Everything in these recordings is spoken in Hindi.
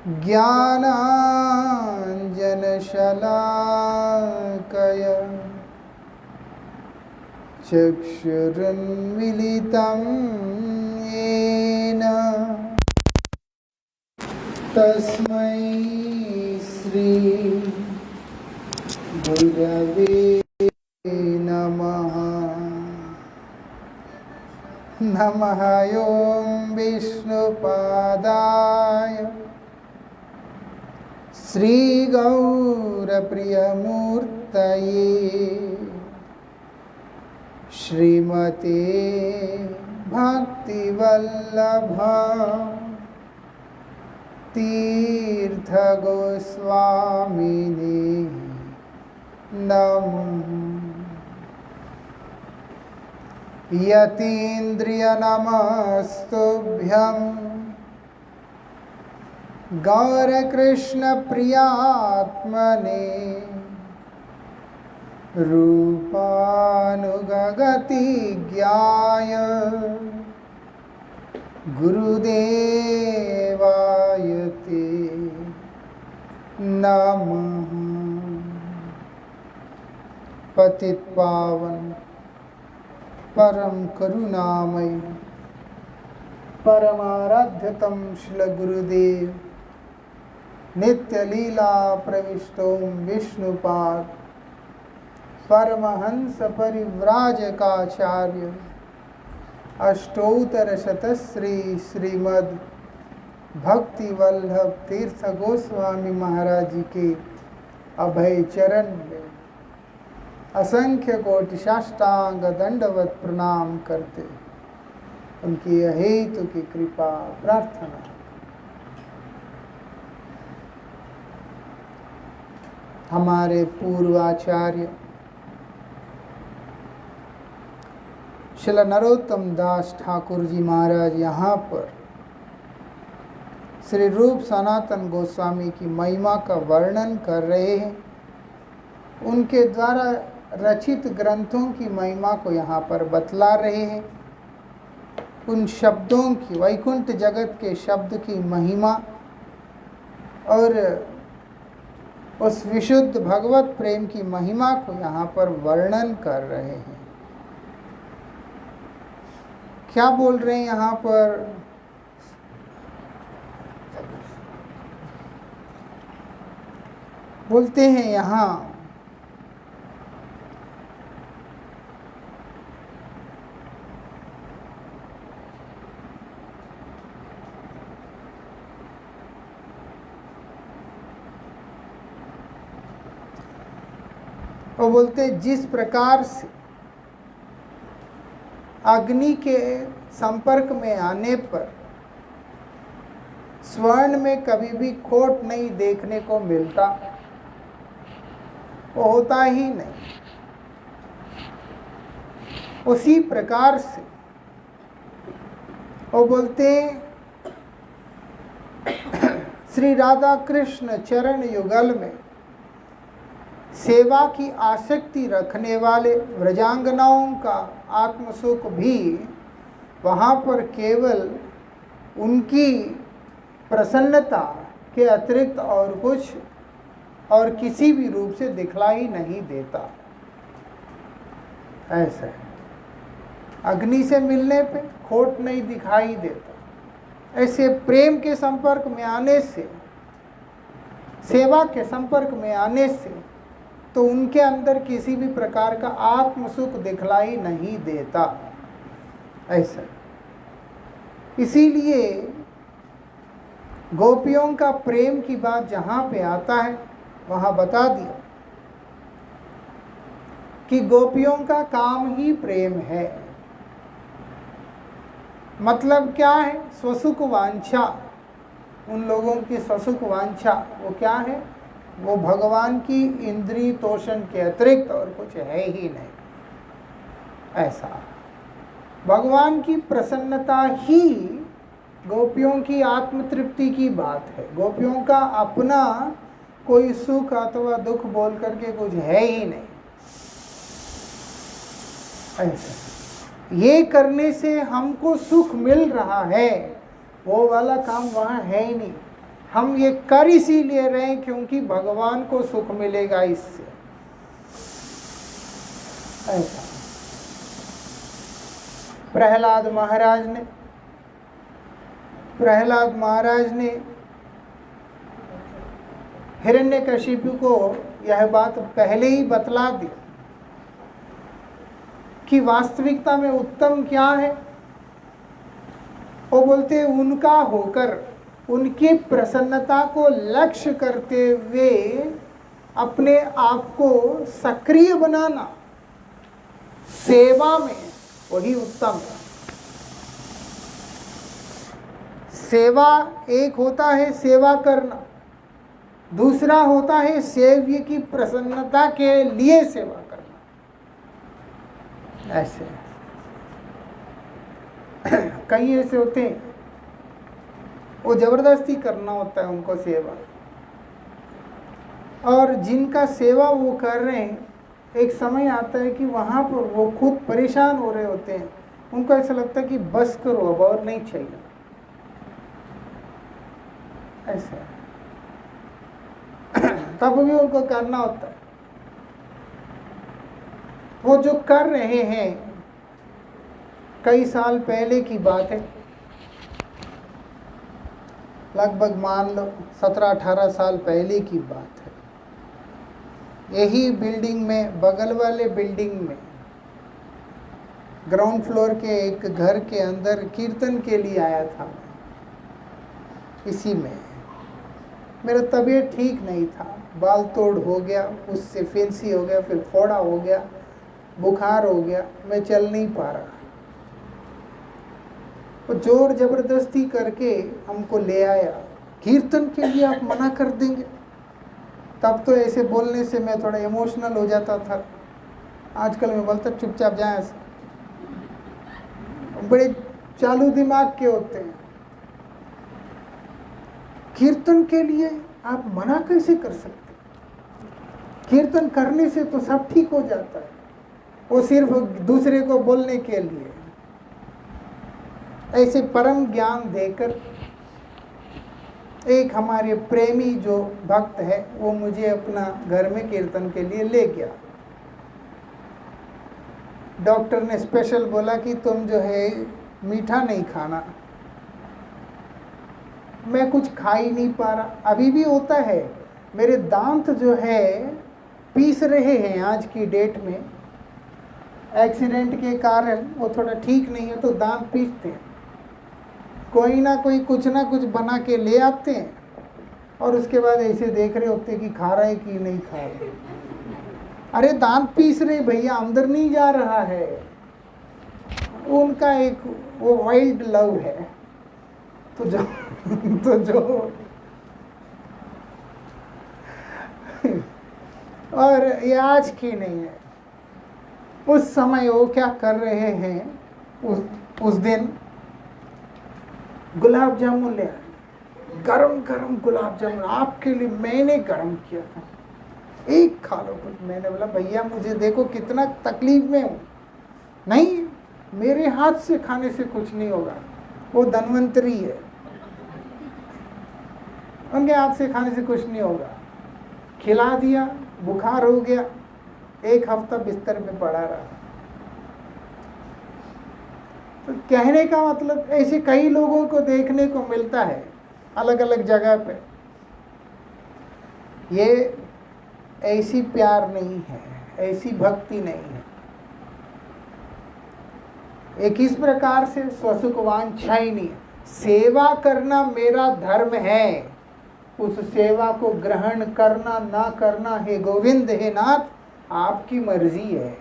ज्ञानाञ्जनशलाकया चक्षुरुन्मीलितं येन तस्मै श्री गुरवे नमः। नमः ॐ विष्णुपादाय श्रीगौरप्रियमूर्तये श्रीमते भक्तिवल्लभा तीर्थगोस्वामिने नमः। यतीन्द्रियनमस्तुभ्यं गौरकृष्णप्रियात्मने रूपानुगगतिज्ञाय गुरुदेवाय ते नमः। पतितपावन परम करुणामय परमाराध्यतम श्रील गुरुदेव नित्य लीला प्रविष्टों विष्णुपाद परमहंस परिव्राजकाचार्य अष्टोत्तर शतश्री श्रीमद् भक्ति वल्लभ तीर्थ गोस्वामी महाराज जी के अभय चरण में असंख्य कोटि साष्टांग दंडवत प्रणाम करते उनकी अहेतु की कृपा प्रार्थना। हमारे पूर्वाचार्य श्रील नरोत्तम दास ठाकुर जी महाराज यहाँ पर श्री रूप सनातन गोस्वामी की महिमा का वर्णन कर रहे हैं। उनके द्वारा रचित ग्रंथों की महिमा को यहाँ पर बतला रहे हैं। उन शब्दों की, वैकुंठ जगत के शब्द की महिमा और उस विशुद्ध भगवत प्रेम की महिमा को यहाँ पर वर्णन कर रहे हैं। क्या बोल रहे हैं यहाँ पर? बोलते हैं यहाँ वो बोलते जिस प्रकार से अग्नि के संपर्क में आने पर स्वर्ण में कभी भी खोट नहीं देखने को मिलता, वो होता ही नहीं, उसी प्रकार से वो बोलते श्री राधा कृष्ण चरण युगल में सेवा की आसक्ति रखने वाले व्रजांगनाओं का आत्मसुख भी वहाँ पर केवल उनकी प्रसन्नता के अतिरिक्त और कुछ और किसी भी रूप से दिखलाई नहीं देता। ऐसा है, अग्नि से मिलने पे खोट नहीं दिखाई देता। ऐसे प्रेम के संपर्क में आने से, सेवा के संपर्क में आने से तो उनके अंदर किसी भी प्रकार का आत्म सुख दिखलाई नहीं देता। ऐसा इसीलिए गोपियों का प्रेम की बात जहाँ पे आता है वहाँ बता दिया कि गोपियों का काम ही प्रेम है। मतलब क्या है? स्वसुख वांछा, उन लोगों की स्वसुख वांछा वो क्या है? वो भगवान की इंद्रिय तोषण के अतिरिक्त और कुछ है ही नहीं। ऐसा भगवान की प्रसन्नता ही गोपियों की आत्म तृप्ति की बात है। गोपियों का अपना कोई सुख अथवा दुख बोल करके कुछ है ही नहीं। ऐसा ये करने से हमको सुख मिल रहा है, वो वाला काम वहाँ है ही नहीं। हम ये कर इसीलिए रहे हैं क्योंकि भगवान को सुख मिलेगा इससे, ऐसा। प्रहलाद महाराज ने हिरण्यकशिपु को यह बात पहले ही बतला दी कि वास्तविकता में उत्तम क्या है। वो बोलते उनका होकर उनकी प्रसन्नता को लक्ष्य करते हुए अपने आप को सक्रिय बनाना सेवा में, वही उत्तम है। सेवा एक होता है सेवा करना, दूसरा होता है सेव्य की प्रसन्नता के लिए सेवा करना। ऐसे कई ऐसे होते हैं वो जबरदस्ती करना होता है उनको सेवा, और जिनका सेवा वो कर रहे हैं एक समय आता है कि वहाँ पर वो खुद परेशान हो रहे होते हैं, उनको ऐसा लगता है कि बस करो अब और नहीं चाहिए, ऐसा तब भी उनको करना होता है। वो जो कर रहे हैं कई साल पहले की बात है, लगभग मान लो 17-18 साल पहले की बात है। यही बिल्डिंग में, बगल वाले बिल्डिंग में, ग्राउंड फ्लोर के एक घर के अंदर कीर्तन के लिए आया था। इसी में मेरा तबीयत ठीक नहीं था, बाल तोड़ हो गया, उससे फिंसी हो गया, फिर फोड़ा हो गया, बुखार हो गया, मैं चल नहीं पा रहा। तो जोर जबरदस्ती करके हमको ले आया, कीर्तन के लिए आप मना कर देंगे? तब तो ऐसे बोलने से मैं थोड़ा इमोशनल हो जाता था, आजकल मैं बोलता चुपचाप जाए ऐसे। बड़े चालू दिमाग के होते हैं, कीर्तन के लिए आप मना कैसे कर सकते? कीर्तन करने से तो सब ठीक हो जाता है, वो सिर्फ दूसरे को बोलने के लिए। ऐसे परम ज्ञान देकर एक हमारे प्रेमी जो भक्त है वो मुझे अपना घर में कीर्तन के लिए ले गया। डॉक्टर ने स्पेशल बोला कि तुम जो है मीठा नहीं खाना। मैं कुछ खा ही नहीं पा रहा, अभी भी होता है, मेरे दांत जो है पीस रहे हैं आज की डेट में। एक्सीडेंट के कारण वो थोड़ा ठीक नहीं है तो दांत पीसते हैं, कोई ना कोई कुछ ना कुछ बना के ले आते हैं और उसके बाद ऐसे देख रहे होते कि खा रहा है कि नहीं खा रहे। अरे दांत पीस रहे भैया, अंदर नहीं जा रहा है। उनका एक वो वाइल्ड लव है, तो जो और ये आज की नहीं है, उस समय वो क्या कर रहे हैं, उस दिन गुलाब जामुन ले आए, गरम गरम गुलाब जामुन आपके लिए मैंने गरम किया था, एक खा लो कुछ। मैंने बोला भैया मुझे देखो कितना तकलीफ में हूँ, नहीं मेरे हाथ से खाने से कुछ नहीं होगा, वो धन्वंतरी है, उनके हाथ से खाने से कुछ नहीं होगा। खिला दिया, बुखार हो गया, 1 हफ्ता बिस्तर पे पड़ा रहा। तो कहने का मतलब ऐसे कई लोगों को देखने को मिलता है अलग अलग जगह पे। ये ऐसी प्यार नहीं है, ऐसी भक्ति नहीं है। एक इस प्रकार से स्वसुख वांछा ही नहीं है। सेवा करना मेरा धर्म है, उस सेवा को ग्रहण करना ना करना हे गोविंद हे नाथ आपकी मर्जी है।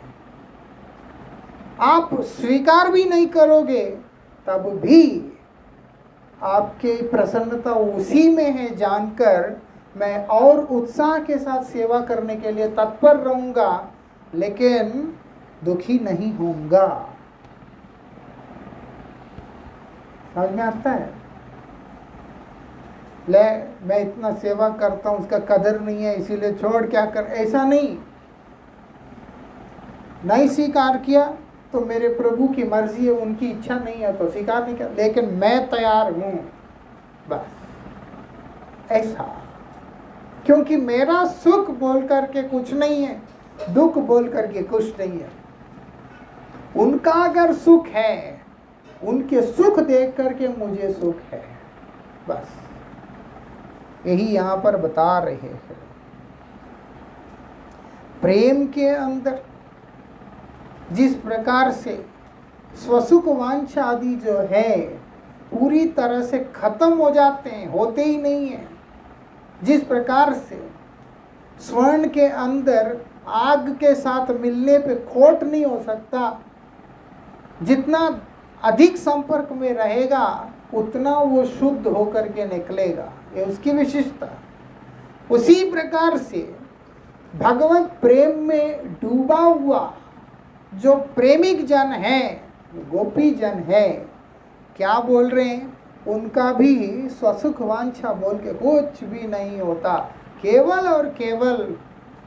आप स्वीकार भी नहीं करोगे तब भी आपकी प्रसन्नता उसी में है जानकर मैं और उत्साह के साथ सेवा करने के लिए तत्पर रहूंगा, लेकिन दुखी नहीं होऊंगा। समझ में आता है? ले मैं इतना सेवा करता हूँ, उसका कदर नहीं है इसीलिए छोड़ क्या कर, ऐसा नहीं स्वीकार किया तो मेरे प्रभु की मर्जी है, उनकी इच्छा नहीं है तो स्वीकार नहीं किया, लेकिन मैं तैयार हूँ, बस ऐसा, क्योंकि मेरा सुख बोल करके कुछ नहीं है, दुख बोल करके कुछ नहीं है। उनका अगर सुख है, उनके सुख देख करके मुझे सुख है, बस यही यहां पर बता रहे हैं। प्रेम के अंदर जिस प्रकार से स्वसुख वांछा आदि जो है पूरी तरह से खत्म हो जाते हैं, होते ही नहीं है, जिस प्रकार से स्वर्ण के अंदर आग के साथ मिलने पे खोट नहीं हो सकता, जितना अधिक संपर्क में रहेगा उतना वो शुद्ध होकर के निकलेगा, ये उसकी विशेषता। उसी प्रकार से भगवत प्रेम में डूबा हुआ जो प्रेमिक जन है, गोपी जन है, क्या बोल रहे हैं, उनका भी स्वसुख वांछा बोल के कुछ भी नहीं होता, केवल और केवल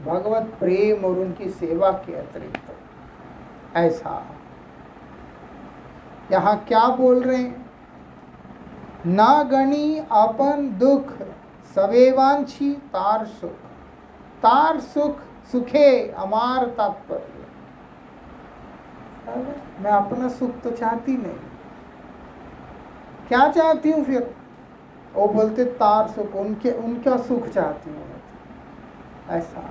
भगवत प्रेम और उनकी सेवा के अतिरिक्त। ऐसा यहाँ क्या बोल रहे हैं, ना गणी अपन दुख सवेवांछी तार सुख, तार सुख सुखे अमार तात्पर्य। मैं अपना सुख तो चाहती नहीं, क्या चाहती हूँ फिर, वो बोलते तार सुख, उनका सुख चाहती हूँ। ऐसा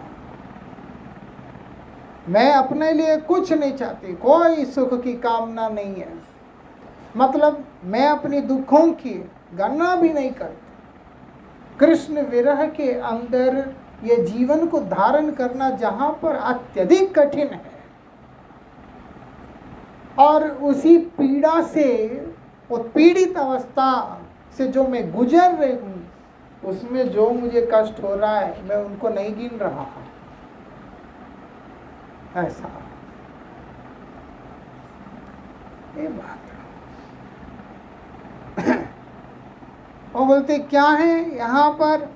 मैं अपने लिए कुछ नहीं चाहती, कोई सुख की कामना नहीं है, मतलब मैं अपनी दुखों की गणना भी नहीं करती। कृष्ण विरह के अंदर ये जीवन को धारण करना जहाँ पर अत्यधिक कठिन है, और उसी पीड़ा से, उत्पीड़ित अवस्था से जो मैं गुजर रही हूँ, उसमें जो मुझे कष्ट हो रहा है मैं उनको नहीं गिन रहा हूँ। ऐसा ये बात। वो बोलते क्या है यहाँ पर,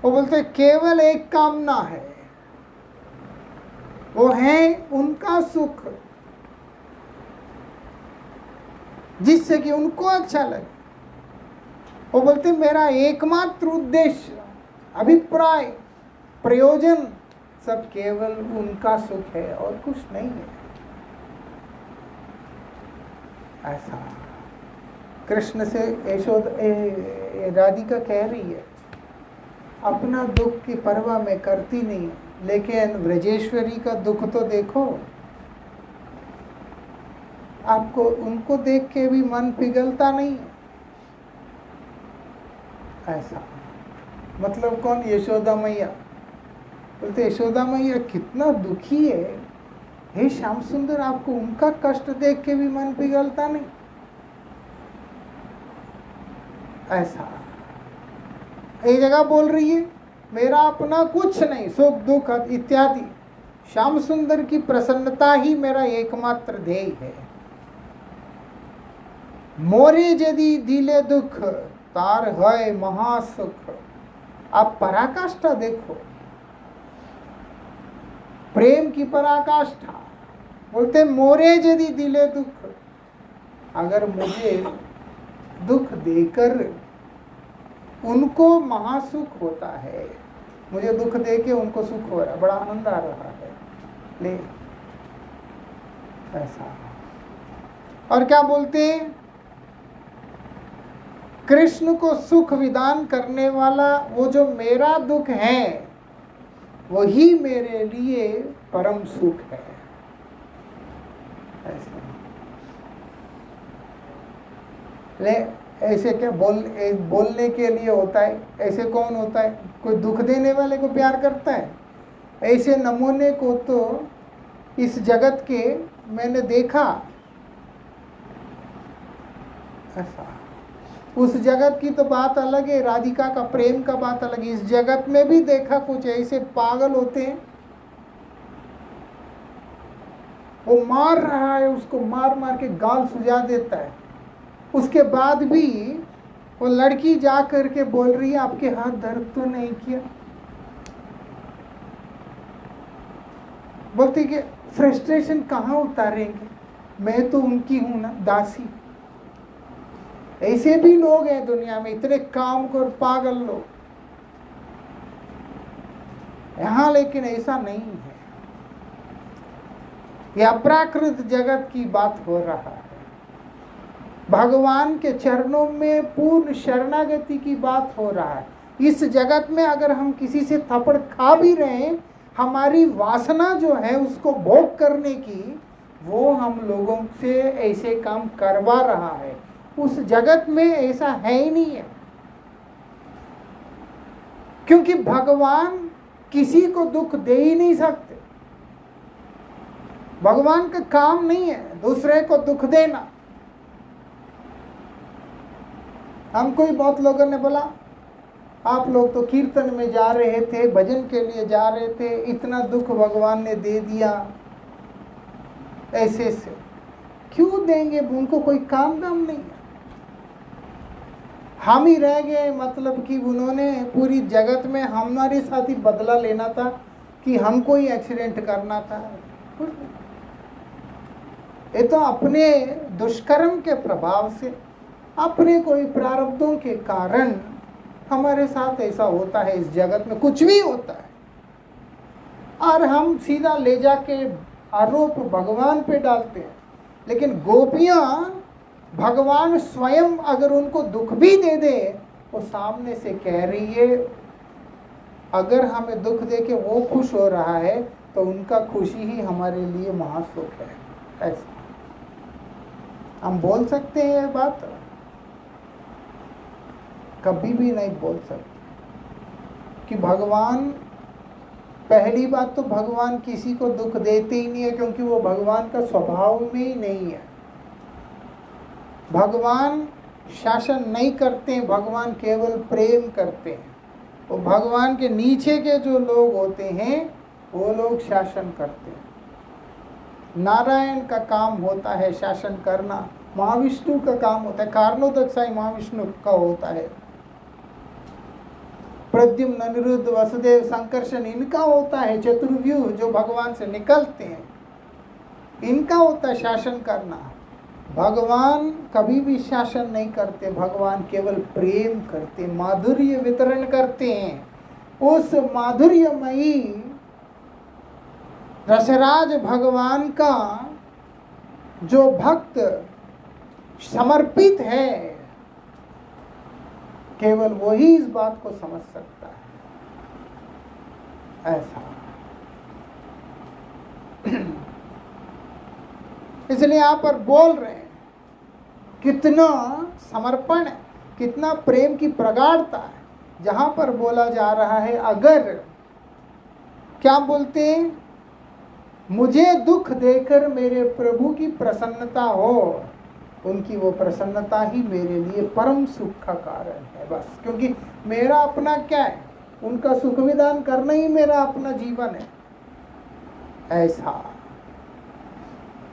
वो बोलते केवल एक कामना है, वो है उनका सुख, जिससे कि उनको अच्छा लगे। वो बोलते मेरा एकमात्र उद्देश्य, अभिप्राय, प्रयोजन सब केवल उनका सुख है और कुछ नहीं है। ऐसा कृष्ण से राधिका कह रही है, अपना दुख की परवाह मैं करती नहीं, लेकिन ब्रजेश्वरी का दुख तो देखो, आपको उनको देख के भी मन पिघलता नहीं। ऐसा मतलब कौन, यशोदा मैया। बोलते यशोदा मैया कितना दुखी है, हे श्याम सुंदर आपको उनका कष्ट देख के भी मन पिघलता नहीं। ऐसा एक जगह बोल रही है, मेरा अपना कुछ नहीं, सुख दुख इत्यादि, श्याम सुंदर की प्रसन्नता ही मेरा एकमात्र ध्येय है। मोरे यदि दिले दुख तार है महासुख। आप पराकाष्ठा देखो, प्रेम की पराकाष्ठा। बोलते मोरे यदि दिले दुख, अगर मुझे दुख देकर उनको महासुख होता है, मुझे दुख देके उनको सुख हो रहा है, बड़ा आनंद आ रहा है, ले ऐसा। और क्या बोलते हैं, कृष्ण को सुख विदान करने वाला वो जो मेरा दुख है, वही मेरे लिए परम सुख है। ऐसा ले, ऐसे क्या बोलने के लिए होता है, ऐसे कौन होता है, कोई दुख देने वाले को प्यार करता है। ऐसे नमूने को तो इस जगत के मैंने देखा। ऐसा उस जगत की तो बात अलग है, राधिका का प्रेम का बात अलग है। इस जगत में भी देखा कुछ ऐसे पागल होते हैं, वो मार रहा है, उसको मार मार के गाल सुझा देता है, उसके बाद भी वो लड़की जा करके बोल रही है आपके हाथ दर्द तो नहीं किया। बोलती कि फ्रस्ट्रेशन कहाँ उतारेंगे, मैं तो उनकी हूं ना, दासी। ऐसे भी लोग हैं दुनिया में, इतने कामखोर पागल लोग। यहां लेकिन ऐसा नहीं है। यह अप्राकृत जगत की बात हो रहा है। भगवान के चरणों में पूर्ण शरणागति की बात हो रहा है। इस जगत में अगर हम किसी से थप्पड़ खा भी रहे हैं, हमारी वासना जो है उसको भोग करने की, वो हम लोगों से ऐसे काम करवा रहा है। उस जगत में ऐसा है ही नहीं है, क्योंकि भगवान किसी को दुख दे ही नहीं सकते। भगवान का काम नहीं है दूसरे को दुख देना। हमको ही बहुत लोगों ने बोला, आप लोग तो कीर्तन में जा रहे थे, भजन के लिए जा रहे थे, इतना दुख भगवान ने दे दिया। ऐसे से क्यों देंगे? उनको कोई काम दाम नहीं है। हम ही रह गए, मतलब कि उन्होंने पूरी जगत में हमारे साथ ही बदला लेना था कि हमको ही एक्सीडेंट करना था। ये तो अपने दुष्कर्म के प्रभाव से, अपने कोई प्रारब्धों के कारण हमारे साथ ऐसा होता है। इस जगत में कुछ भी होता है और हम सीधा ले जाके आरोप भगवान पे डालते हैं। लेकिन गोपियां, भगवान स्वयं अगर उनको दुख भी दे दे, वो सामने से कह रही है, अगर हमें दुख दे के वो खुश हो रहा है तो उनका खुशी ही हमारे लिए महासुख है। ऐसा हम बोल सकते हैं? ये बात कभी भी नहीं बोल सकते कि भगवान, पहली बात तो भगवान किसी को दुख देते ही नहीं है, क्योंकि वो भगवान का स्वभाव में ही नहीं है। भगवान शासन नहीं करते हैं, भगवान केवल प्रेम करते हैं। वो भगवान के नीचे के जो लोग होते हैं वो लोग शासन करते हैं। नारायण का काम होता है शासन करना, महाविष्णु का काम होता है, कारणोदकसाई महाविष्णु का होता है, प्रद्युम्न, अनिरुद्ध, वसुदेव, संकर्षण इनका होता है, चतुर्व्यूह जो भगवान से निकलते हैं इनका होता है शासन करना। भगवान कभी भी शासन नहीं करते, भगवान केवल प्रेम करते, माधुर्य वितरण करते हैं। उस माधुर्यमयी रसराज भगवान का जो भक्त समर्पित है, केवल वही इस बात को समझ सकता है। ऐसा इसलिए यहाँ पर बोल रहे हैं कितना समर्पण है, कितना प्रेम की प्रगाढ़ता है। जहाँ पर बोला जा रहा है, अगर क्या बोलते हैं, मुझे दुख देकर मेरे प्रभु की प्रसन्नता हो, उनकी वो प्रसन्नता ही मेरे लिए परम सुख का कारण है। बस, क्योंकि मेरा अपना क्या है, उनका सुख विधान करना ही मेरा अपना जीवन है। ऐसा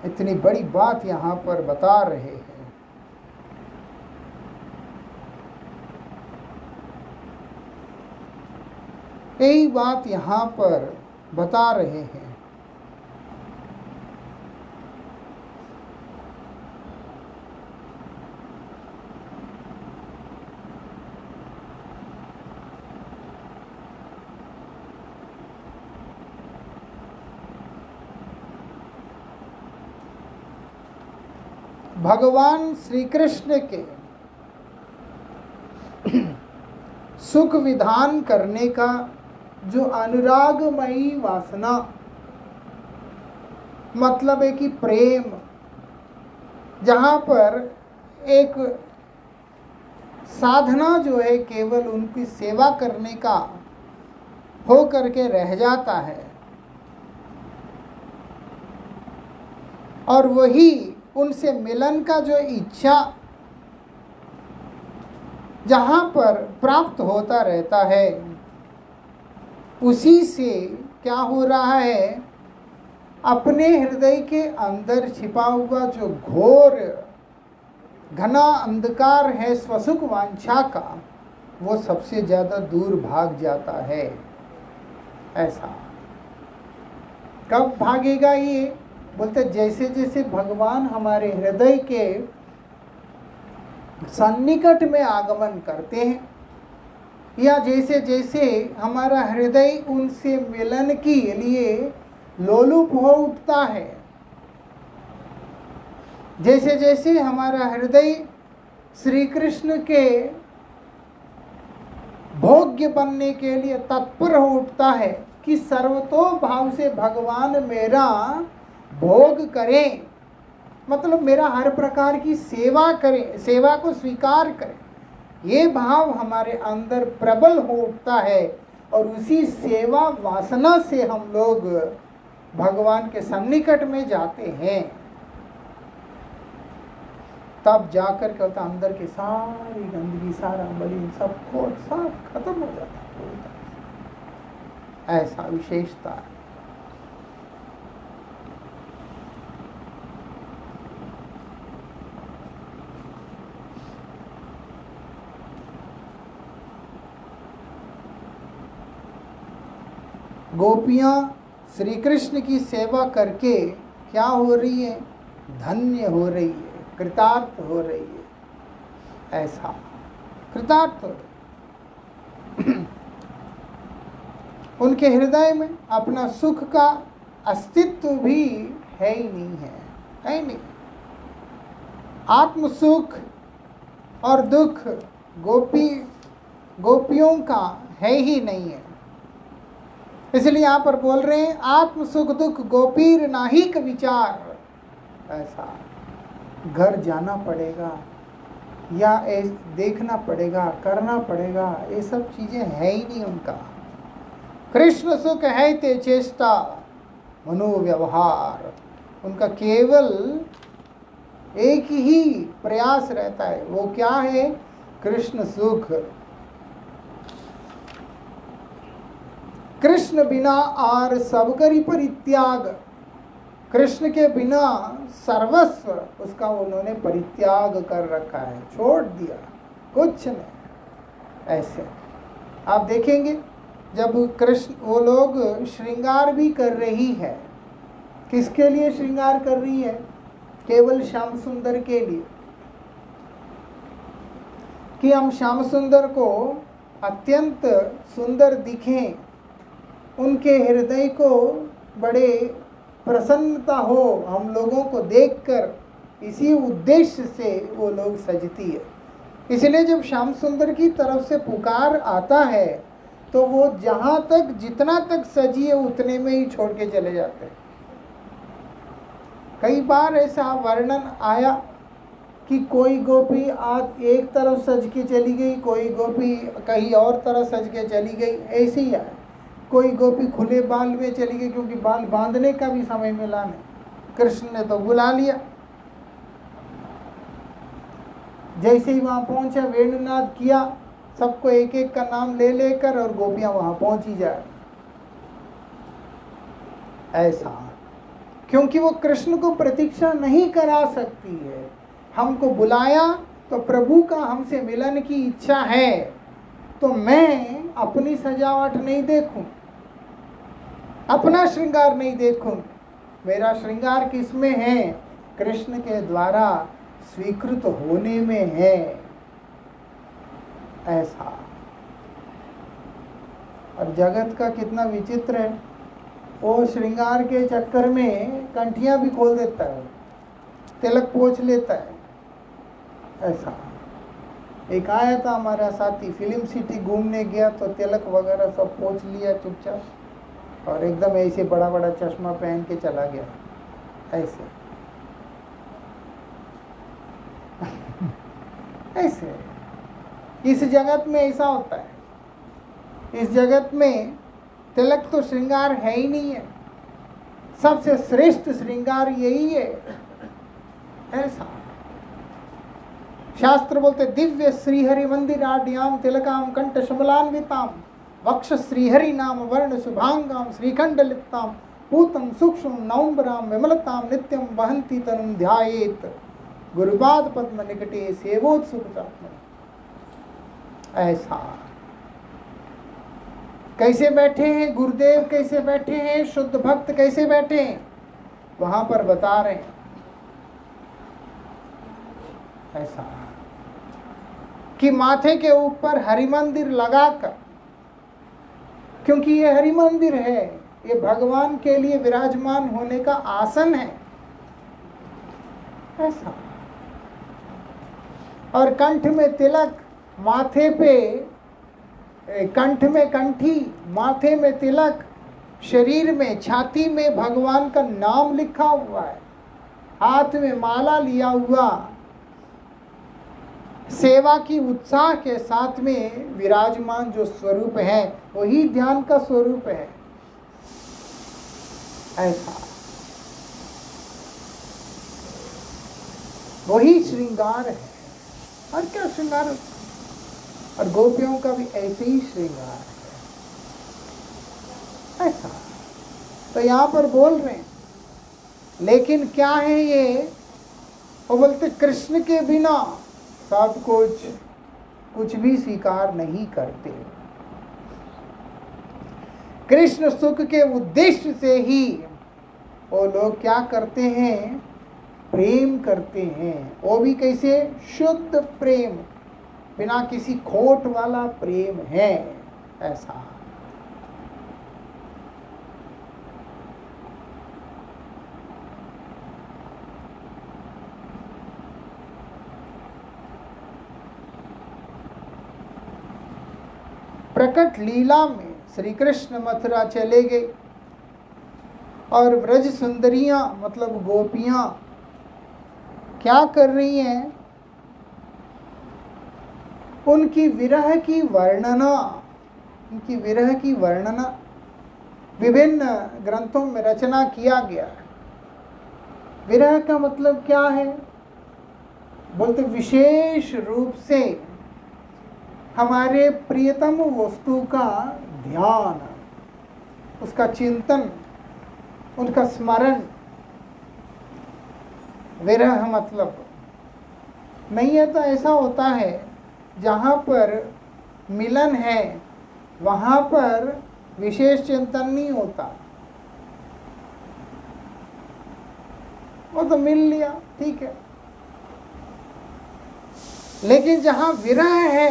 इतनी बड़ी बात यहाँ पर बता रहे हैं। यही बात यहाँ पर बता रहे हैं। भगवान श्री कृष्ण के सुख विधान करने का जो अनुरागमयी वासना, मतलब है कि प्रेम, जहाँ पर एक साधना जो है केवल उनकी सेवा करने का हो करके रह जाता है, और वही उनसे मिलन का जो इच्छा जहाँ पर प्राप्त होता रहता है, उसी से क्या हो रहा है, अपने हृदय के अंदर छिपा हुआ जो घोर घना अंधकार है स्वसुख वांछा का, वो सबसे ज़्यादा दूर भाग जाता है। ऐसा कब भागेगा? ये बोलते जैसे जैसे भगवान हमारे हृदय के सन्निकट में आगमन करते हैं, या जैसे जैसे हमारा हृदय उनसे मिलन के लिए लोलुप हो उठता है, जैसे जैसे हमारा हृदय श्री कृष्ण के भोग्य बनने के लिए तत्पर हो उठता है कि सर्वतो भाव से भगवान मेरा भोग करें, मतलब मेरा हर प्रकार की सेवा करें, सेवा को स्वीकार करें, ये भाव हमारे अंदर प्रबल हो उठता है। और उसी सेवा वासना से हम लोग भगवान के सन्निकट में जाते हैं, तब जाकर के होता अंदर की सारी गंदगी, सारा मलिन सब खोट सब खत्म हो जाता है। ऐसा विशेषता है। गोपियाँ श्री कृष्ण की सेवा करके क्या हो रही है? धन्य हो रही है, कृतार्थ हो रही है। ऐसा कृतार्थ हो रही। उनके हृदय में अपना सुख का अस्तित्व भी है ही नहीं है नहीं। आत्म सुख और दुख गोपियों का है ही नहीं है। इसलिए यहाँ पर बोल रहे हैं आत्म सुख दुख गोपीर नाहिक विचार। ऐसा घर जाना पड़ेगा या देखना पड़ेगा, करना पड़ेगा, ये सब चीजें है ही नहीं उनका। कृष्ण सुख है ते चेष्टा मनोव्यवहार, उनका केवल एक ही प्रयास रहता है, वो क्या है? कृष्ण सुख। कृष्ण बिना आर सब करी परित्याग, कृष्ण के बिना सर्वस्व उसका उन्होंने परित्याग कर रखा है, छोड़ दिया, कुछ नहीं। ऐसे आप देखेंगे जब कृष्ण वो लोग श्रृंगार भी कर रही है, किसके लिए श्रृंगार कर रही है? केवल श्याम सुंदर के लिए, कि हम श्याम सुंदर को अत्यंत सुंदर दिखें, उनके हृदय को बड़े प्रसन्नता हो हम लोगों को देखकर, इसी उद्देश्य से वो लोग सजती है। इसलिए जब श्याम सुंदर की तरफ से पुकार आता है तो वो जहाँ तक जितना तक सजी है उतने में ही छोड़ के चले जाते हैं। कई बार ऐसा वर्णन आया कि कोई गोपी आज एक तरफ सज के चली गई, कोई गोपी कहीं और तरफ सज के चली गई, ऐसे ही आया। कोई गोपी खुले बाल में चली गई क्योंकि बाल बांधने का भी समय मिला नहीं, कृष्ण ने तो बुला लिया। जैसे ही वहां पहुंचा वेणुनाद किया, सबको एक एक का नाम ले लेकर, और गोपियां वहां पहुंची जाए। ऐसा क्योंकि वो कृष्ण को प्रतीक्षा नहीं करा सकती है। हमको बुलाया तो प्रभु का हमसे मिलन की इच्छा है, तो मैं अपनी सजावट नहीं देखूं, अपना श्रृंगार नहीं देखूं, मेरा श्रृंगार किसमें है? कृष्ण के द्वारा स्वीकृत होने में है। ऐसा। और जगत का कितना विचित्र है, वो श्रृंगार के चक्कर में कंठियां भी खोल देता है, तिलक पोंछ लेता है। ऐसा एक आया था हमारा साथी, फिल्म सिटी घूमने गया तो तिलक वगैरह सब पोंछ लिया चुपचाप, और एकदम ऐसे बड़ा बड़ा चश्मा पहन के चला गया। ऐसे ऐसे इस जगत में ऐसा होता है। इस जगत में तिलक तो श्रृंगार है ही नहीं है, सबसे श्रेष्ठ श्रृंगार यही है। ऐसा शास्त्र बोलते, दिव्य श्रीहरि मंदिराढ्याम तिलकाम कंठ शमलान्विताम वक्ष श्रीहरि नाम वर्ण शुभांगाम श्रीखंड लिप्ताम पूतम सूक्ष्म नवंबराम विमलताम नित्यम वहंती तनुम ध्यायेत गुरुपाद पद्म निकटे सेवोत्सुकतात्म। ऐसा कैसे बैठे हैं गुरुदेव, कैसे बैठे हैं शुद्ध भक्त, कैसे बैठे हैं वहां पर बता रहे हैं। ऐसा कि माथे के ऊपर हरि मंदिर लगाकर, क्योंकि ये हरि मंदिर है, ये भगवान के लिए विराजमान होने का आसन है, ऐसा। और कंठ में तिलक, माथे पे कंठ में कंठी, माथे में तिलक, शरीर में, छाती में भगवान का नाम लिखा हुआ है, हाथ में माला लिया हुआ, सेवा की उत्साह के साथ में विराजमान जो स्वरूप है वही ध्यान का स्वरूप है, ऐसा। वही श्रृंगार है। और क्या श्रृंगार है? और गोपियों का भी ऐसे ही श्रृंगार है, ऐसा। तो यहाँ पर बोल रहे हैं, लेकिन क्या है ये? वो बोलते कृष्ण के बिना सब कुछ भी स्वीकार नहीं करते। कृष्ण सुख के उद्देश्य से ही वो लोग क्या करते हैं? प्रेम करते हैं। वो भी कैसे? शुद्ध प्रेम, बिना किसी खोट वाला प्रेम है, ऐसा। प्रकट लीला में श्री कृष्ण मथुरा चले गए और व्रज सुंदरियां मतलब गोपियां क्या कर रही हैं? उनकी विरह की वर्णना, उनकी विरह की वर्णना विभिन्न ग्रंथों में रचना किया गया है। विरह का मतलब क्या है? बोलते विशेष रूप से हमारे प्रियतम वस्तु का ध्यान, उसका चिंतन, उनका स्मरण। विरह मतलब नहीं है तो ऐसा होता है जहाँ पर मिलन है वहाँ पर विशेष चिंतन नहीं होता, वो तो मिल लिया ठीक है, लेकिन जहाँ विरह है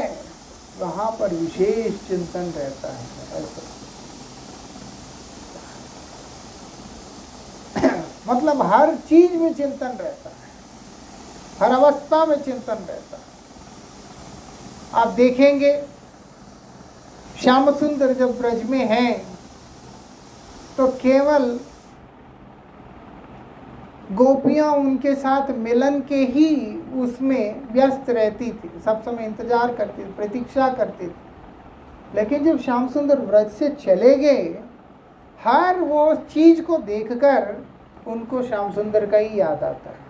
वहाँ पर विशेष चिंतन रहता है, ऐसा। मतलब हर चीज में चिंतन रहता है, हर अवस्था में चिंतन रहता है। आप देखेंगे श्याम सुंदर जब ब्रज में हैं तो केवल गोपियां उनके साथ मिलन के ही उसमें व्यस्त रहती थी, सब समय इंतजार करती थी, प्रतीक्षा करती थी। लेकिन जब श्याम सुंदर ब्रज से चले गए, हर वो चीज को देखकर उनको श्याम सुंदर का ही याद आता है।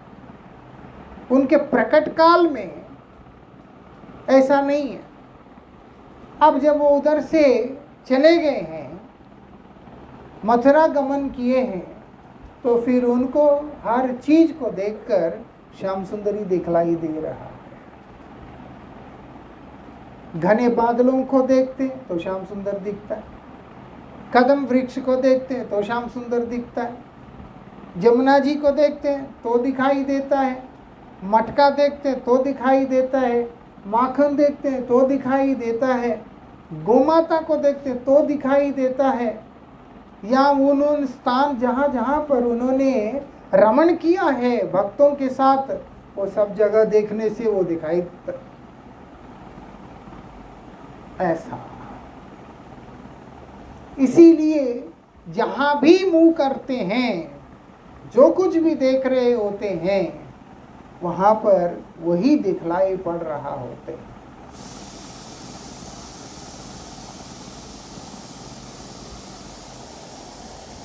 उनके प्रकट काल में ऐसा नहीं है। अब जब वो उधर से चले गए हैं, मथुरा गमन किए हैं, तो फिर उनको हर चीज को देखकर श्याम सुंदर ही दिखलाई दे रहा है। घने बादलों को देखते तो श्याम सुंदर दिखता है, कदम वृक्ष को देखते तो श्याम सुंदर दिखता है, जमुना जी को देखते हैं तो दिखाई देता है, मटका देखते हैं तो दिखाई देता है, माखन देखते हैं तो दिखाई देता है, गोमाता को देखते हैं तो दिखाई देता है, या उन्होंने स्थान जहाँ जहाँ पर उन्होंने रमण किया है भक्तों के साथ, वो सब जगह देखने से वो दिखाई देता, ऐसा। इसीलिए जहाँ भी मुंह करते हैं, जो कुछ भी देख रहे होते हैं, वहाँ पर वही दिखलाई पड़ रहा होते हैं।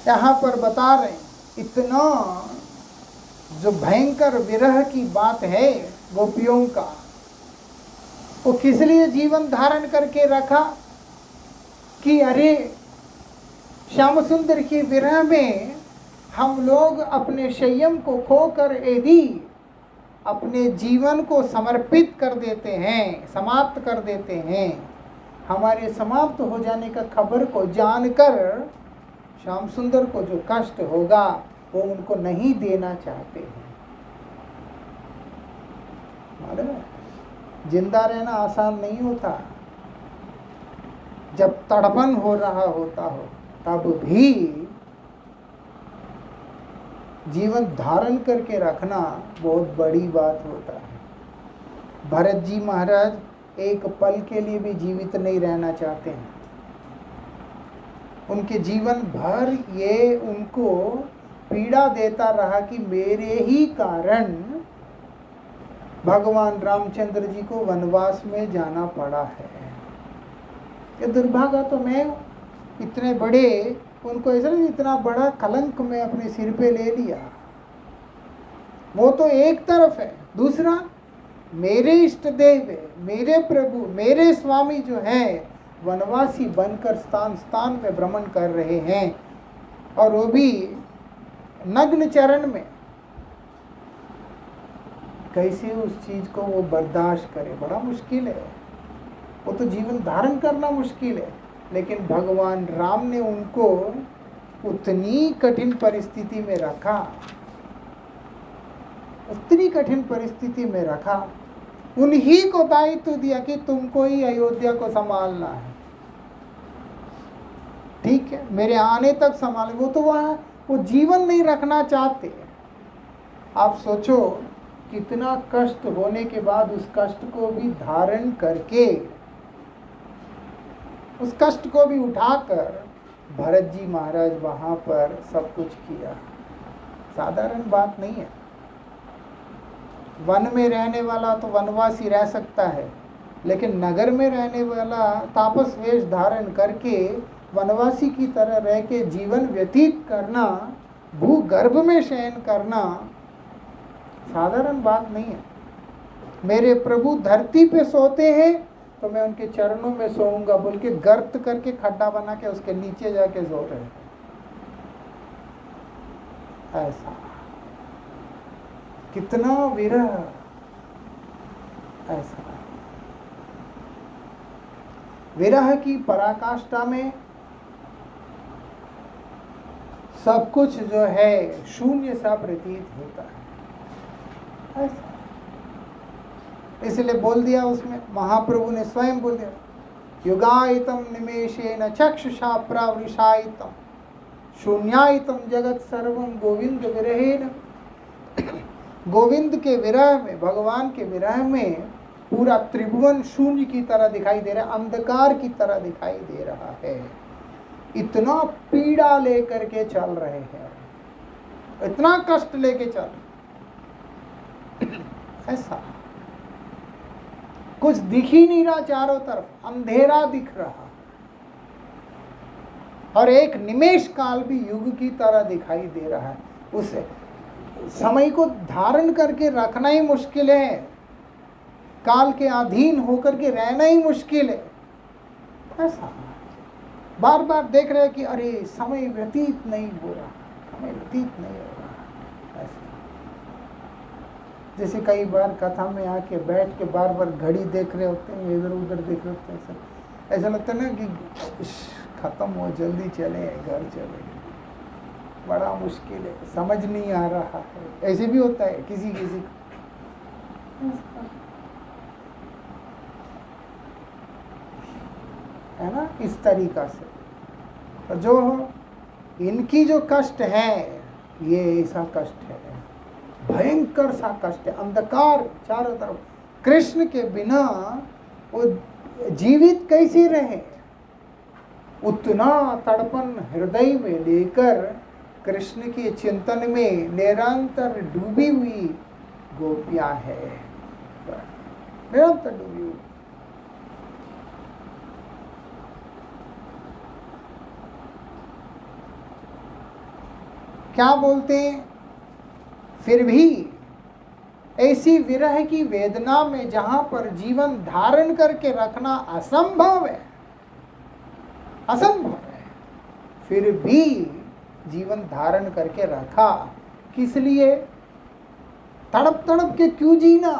यहाँ पर बता रहे हैं, इतना जो भयंकर विरह की बात है गोपियों का, वो किस लिए जीवन धारण करके रखा कि अरे श्याम सुंदर की विरह में हम लोग अपने संयम को खोकर यदि अपने जीवन को समर्पित कर देते हैं, समाप्त कर देते हैं, हमारे समाप्त हो जाने का खबर को जानकर श्याम सुंदर को जो कष्ट होगा वो उनको नहीं देना चाहते हैं। मालूम है? जिंदा रहना आसान नहीं होता। जब तड़पन हो रहा होता हो तब भी जीवन धारण करके रखना बहुत बड़ी बात होता है। भरत जी महाराज एक पल के लिए भी जीवित नहीं रहना चाहते हैं। उनके जीवन भर ये उनको पीड़ा देता रहा कि मेरे ही कारण भगवान रामचंद्र जी को वनवास में जाना पड़ा है। ये दुर्भागा तो मैं इतने बड़े, उनको ऐसा नहीं, इतना बड़ा कलंक मैं अपने सिर पे ले लिया। वो तो एक तरफ है, दूसरा मेरे इष्ट देव है, मेरे प्रभु, मेरे स्वामी जो हैं वनवासी बनकर स्थान स्थान में भ्रमण कर रहे हैं, और वो भी नग्न चरण में। कैसे उस चीज को वो बर्दाश्त करे, बड़ा मुश्किल है। वो तो जीवन धारण करना मुश्किल है, लेकिन भगवान राम ने उनको उतनी कठिन परिस्थिति में रखा, उतनी कठिन परिस्थिति में रखा, उन्हीं को दायित्व दिया कि तुमको ही अयोध्या को संभालना है, ठीक है, मेरे आने तक संभाल। वो तो वहाँ वो जीवन नहीं रखना चाहते। आप सोचो कितना कष्ट होने के बाद उस कष्ट को भी धारण करके, उस कष्ट को भी उठाकर भरत जी महाराज वहाँ पर सब कुछ किया। साधारण बात नहीं है। वन में रहने वाला तो वनवासी रह सकता है, लेकिन नगर में रहने वाला तापस वेश धारण करके वनवासी की तरह रह के जीवन व्यतीत करना, भूगर्भ में शयन करना साधारण बात नहीं है। मेरे प्रभु धरती पे सोते हैं तो मैं उनके चरणों में सोऊंगा बोल के गर्त करके खड्डा बना के उसके नीचे जाके सो रहे। ऐसा कितना विरह, ऐसा विरह की पराकाष्ठा में सब कुछ जो है शून्य सा प्रतीत होता है। ऐसा इसलिए बोल दिया, उसमें महाप्रभु ने स्वयं बोल दिया, युगायतम निमेषेन चक्षुषा प्रवृषायितम शून्यायतम जगत सर्वम गोविंद विरहेन। गोविंद के विरह में, भगवान के विरह में पूरा त्रिभुवन शून्य की तरह दिखाई दे रहा है, अंधकार की तरह दिखाई दे रहा है। इतना पीड़ा लेकर के चल रहे हैं, इतना कष्ट लेके चल, ऐसा कुछ दिख ही नहीं रहा, चारों तरफ अंधेरा दिख रहा, और एक निमेष काल भी युग की तरह दिखाई दे रहा है। उस समय को धारण करके रखना ही मुश्किल है, काल के अधीन होकर के रहना ही मुश्किल है। ऐसा बार बार देख रहे कि अरे समय व्यतीत नहीं हो रहा, समय व्यतीत नहीं हो रहा। ऐसा जैसे कई बार कथा में आके बैठ के बार बार घड़ी देख रहे होते हैं, इधर उधर देख रहे होते हैं, ऐसा लगता है ना कि खत्म हो, जल्दी चले, घर चले। बड़ा मुश्किल है, समझ नहीं आ रहा है। ऐसे भी होता है किसी किसी को, है ना, इस तरीका से। तो जो इनकी जो कष्ट है, ये ऐसा कष्ट है, भयंकर सा कष्ट है, अंधकार चारों तरफ। कृष्ण के बिना वो जीवित कैसे रहे, उतना तड़पन हृदय में लेकर कृष्ण के चिंतन में निरंतर डूबी हुई गोपियां है, निरंतर डूबी हुई। क्या बोलते हैं, फिर भी ऐसी विरह की वेदना में जहां पर जीवन धारण करके रखना असंभव है, असंभव है, फिर भी जीवन धारण करके रखा। किस लिए? तड़प तड़प के क्यों जीना?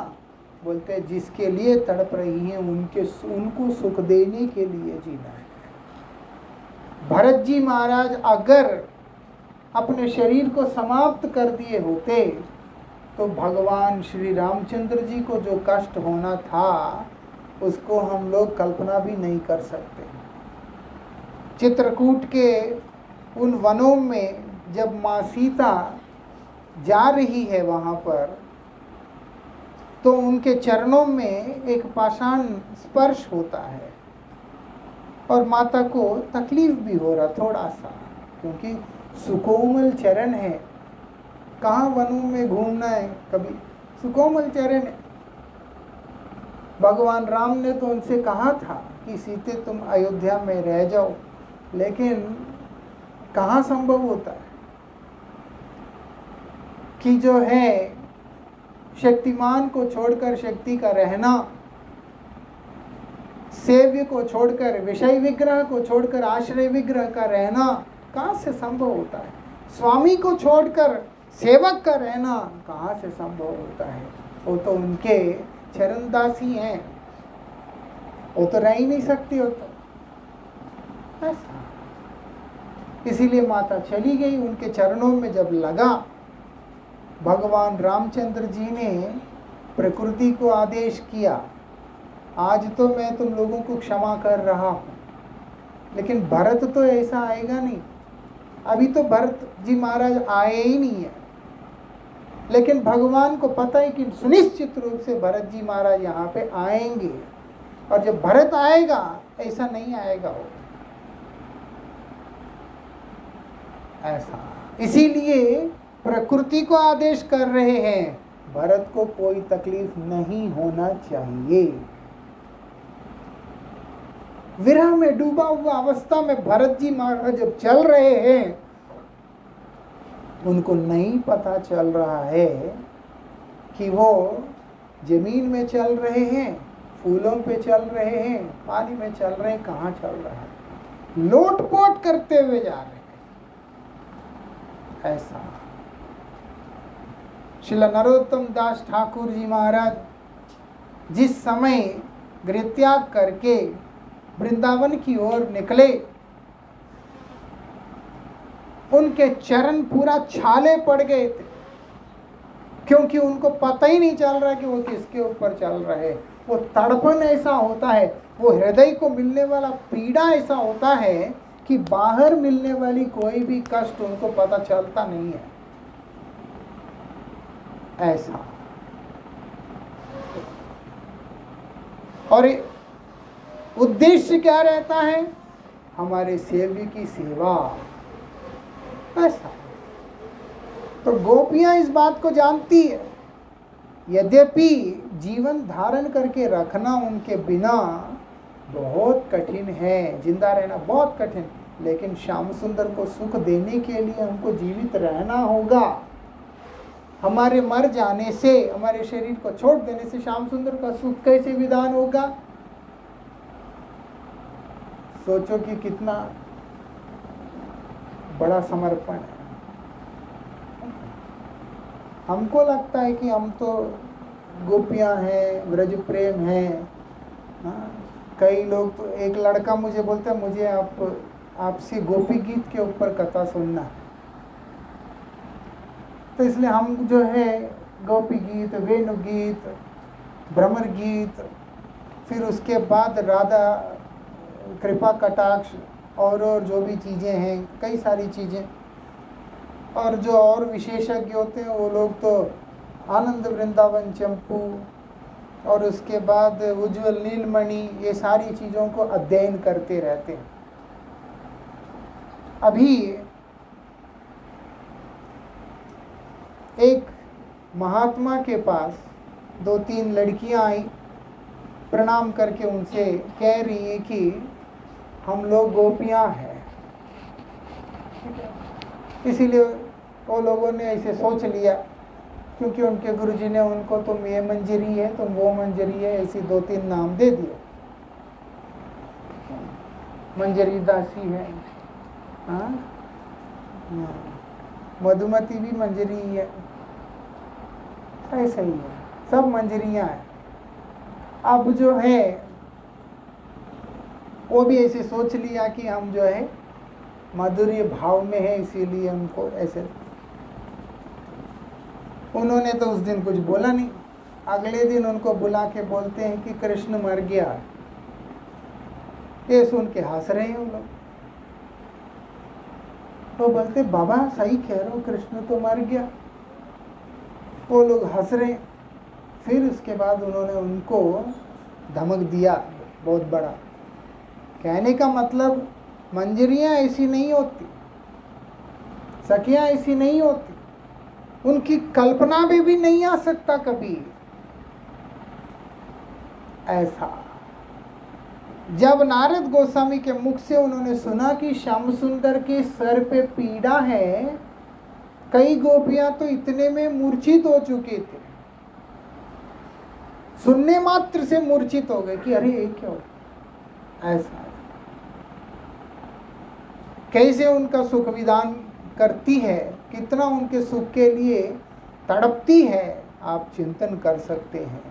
बोलते जिसके लिए तड़प रही हैं उनको सुख देने के लिए जीना है। भरत जी महाराज अगर अपने शरीर को समाप्त कर दिए होते तो भगवान श्री रामचंद्र जी को जो कष्ट होना था उसको हम लोग कल्पना भी नहीं कर सकते। चित्रकूट के उन वनों में जब माँ सीता जा रही है वहाँ पर, तो उनके चरणों में एक पाषाण स्पर्श होता है और माता को तकलीफ भी हो रहा थोड़ा सा, क्योंकि सुकोमल चरण है। कहाँ वनों में घूमना है, कभी सुकोमल चरण है। भगवान राम ने तो उनसे कहा था कि सीते तुम अयोध्या में रह जाओ, लेकिन कहाँ संभव होता है कि जो है शक्तिमान को छोड़कर शक्ति का रहना, सेव्य को छोड़कर, विषय विग्रह को छोड़कर आश्रय विग्रह का रहना कहाँ से संभव होता है? स्वामी को छोड़कर सेवक का रहना कहाँ से संभव होता है? वो तो उनके चरणदासी हैं, वो तो रह ही नहीं सकती हो तो ऐसा। इसीलिए माता चली गई। उनके चरणों में जब लगा, भगवान रामचंद्र जी ने प्रकृति को आदेश किया, आज तो मैं तुम लोगों को क्षमा कर रहा हूँ, लेकिन भरत तो ऐसा आएगा नहीं। अभी तो भरत जी महाराज आए ही नहीं है, लेकिन भगवान को पता है कि सुनिश्चित रूप से भरत जी महाराज यहाँ पे आएंगे, और जब भरत आएगा ऐसा नहीं आएगा वो, ऐसा। इसीलिए प्रकृति को आदेश कर रहे हैं, भरत को कोई तकलीफ नहीं होना चाहिए। विरह में डूबा हुआ अवस्था में भरत जी महाराज जब चल रहे हैं, उनको नहीं पता चल रहा है कि वो जमीन में चल रहे हैं, फूलों पे चल रहे हैं, पानी में चल रहे हैं, कहाँ चल रहा है, लोटपोट करते हुए जा रहे हैं, ऐसा। श्रील नरोत्तम दास ठाकुर जी महाराज जिस समय गृहत्याग करके वृंदावन की ओर निकले, उनके चरण पूरा छाले पड़ गए थे, क्योंकि उनको पता ही नहीं चल रहा कि वो किसके ऊपर चल रहे। वो तड़पन ऐसा होता है, वो हृदय को मिलने वाला पीड़ा ऐसा होता है कि बाहर मिलने वाली कोई भी कष्ट उनको पता चलता नहीं है, ऐसा। और उद्देश्य क्या रहता है? हमारे सेव्य की सेवा, ऐसा। तो गोपियां इस बात को जानती है, यद्यपि जीवन धारण करके रखना उनके बिना बहुत कठिन है, जिंदा रहना बहुत कठिन, लेकिन श्याम सुंदर को सुख देने के लिए हमको जीवित रहना होगा। हमारे मर जाने से, हमारे शरीर को छोड़ देने से श्याम सुंदर का सुख कैसे विधान होगा? सोचो कि कितना बड़ा समर्पण है। हमको लगता है कि हम तो गोपियां हैं, व्रज प्रेम है। कई लोग तो, एक लड़का मुझे बोलता है मुझे आपसे गोपी गीत के ऊपर कथा सुनना है, तो इसलिए हम जो है गोपी गीत, वेणु गीत, भ्रमर गीत, फिर उसके बाद राधा कृपा कटाक्ष और जो भी चीज़ें हैं, कई सारी चीज़ें, और जो और विशेषज्ञ होते हैं वो लोग तो आनंद वृंदावन चंपू और उसके बाद उज्ज्वल नीलमणि, ये सारी चीज़ों को अध्ययन करते रहते हैं। अभी एक महात्मा के पास 2-3 लड़कियां आई, प्रणाम करके उनसे कह रही है कि हम लोग गोपियां हैं। इसीलिए वो लोगों ने ऐसे सोच लिया, क्योंकि उनके गुरुजी ने उनको तुम ये मंजरी है, तुम वो मंजरी है, ऐसी 2-3 नाम दे दिए। मंजरी दासी है, हाँ, मधुमती भी मंजरी है, ऐसा ही है, सब मंजरियां हैं। अब जो है वो भी ऐसे सोच लिया कि हम जो है माधुर्य भाव में है, इसीलिए हमको ऐसे। उन्होंने तो उस दिन कुछ बोला नहीं। अगले दिन उनको बुला के बोलते हैं कि कृष्ण मर गया। ये सुन के हंस रहे हैं वो लोग। तो बोलते बाबा सही कह रहे हो, कृष्ण तो मर गया। वो लोग हंस रहे। फिर उसके बाद उन्होंने उनको धमक दिया बहुत बड़ा। कहने का मतलब मंजरियां ऐसी नहीं होती, सखियां ऐसी नहीं होती, उनकी कल्पना में भी नहीं आ सकता कभी ऐसा। जब नारद गोस्वामी के मुख से उन्होंने सुना कि श्याम सुंदर के सर पे पीड़ा है, कई गोपियां तो इतने में मूर्छित हो चुके थे, सुनने मात्र से मूर्छित हो गए कि अरे ये क्या हो ऐसा। कैसे उनका सुख विधान करती है, कितना उनके सुख के लिए तड़पती है, आप चिंतन कर सकते हैं।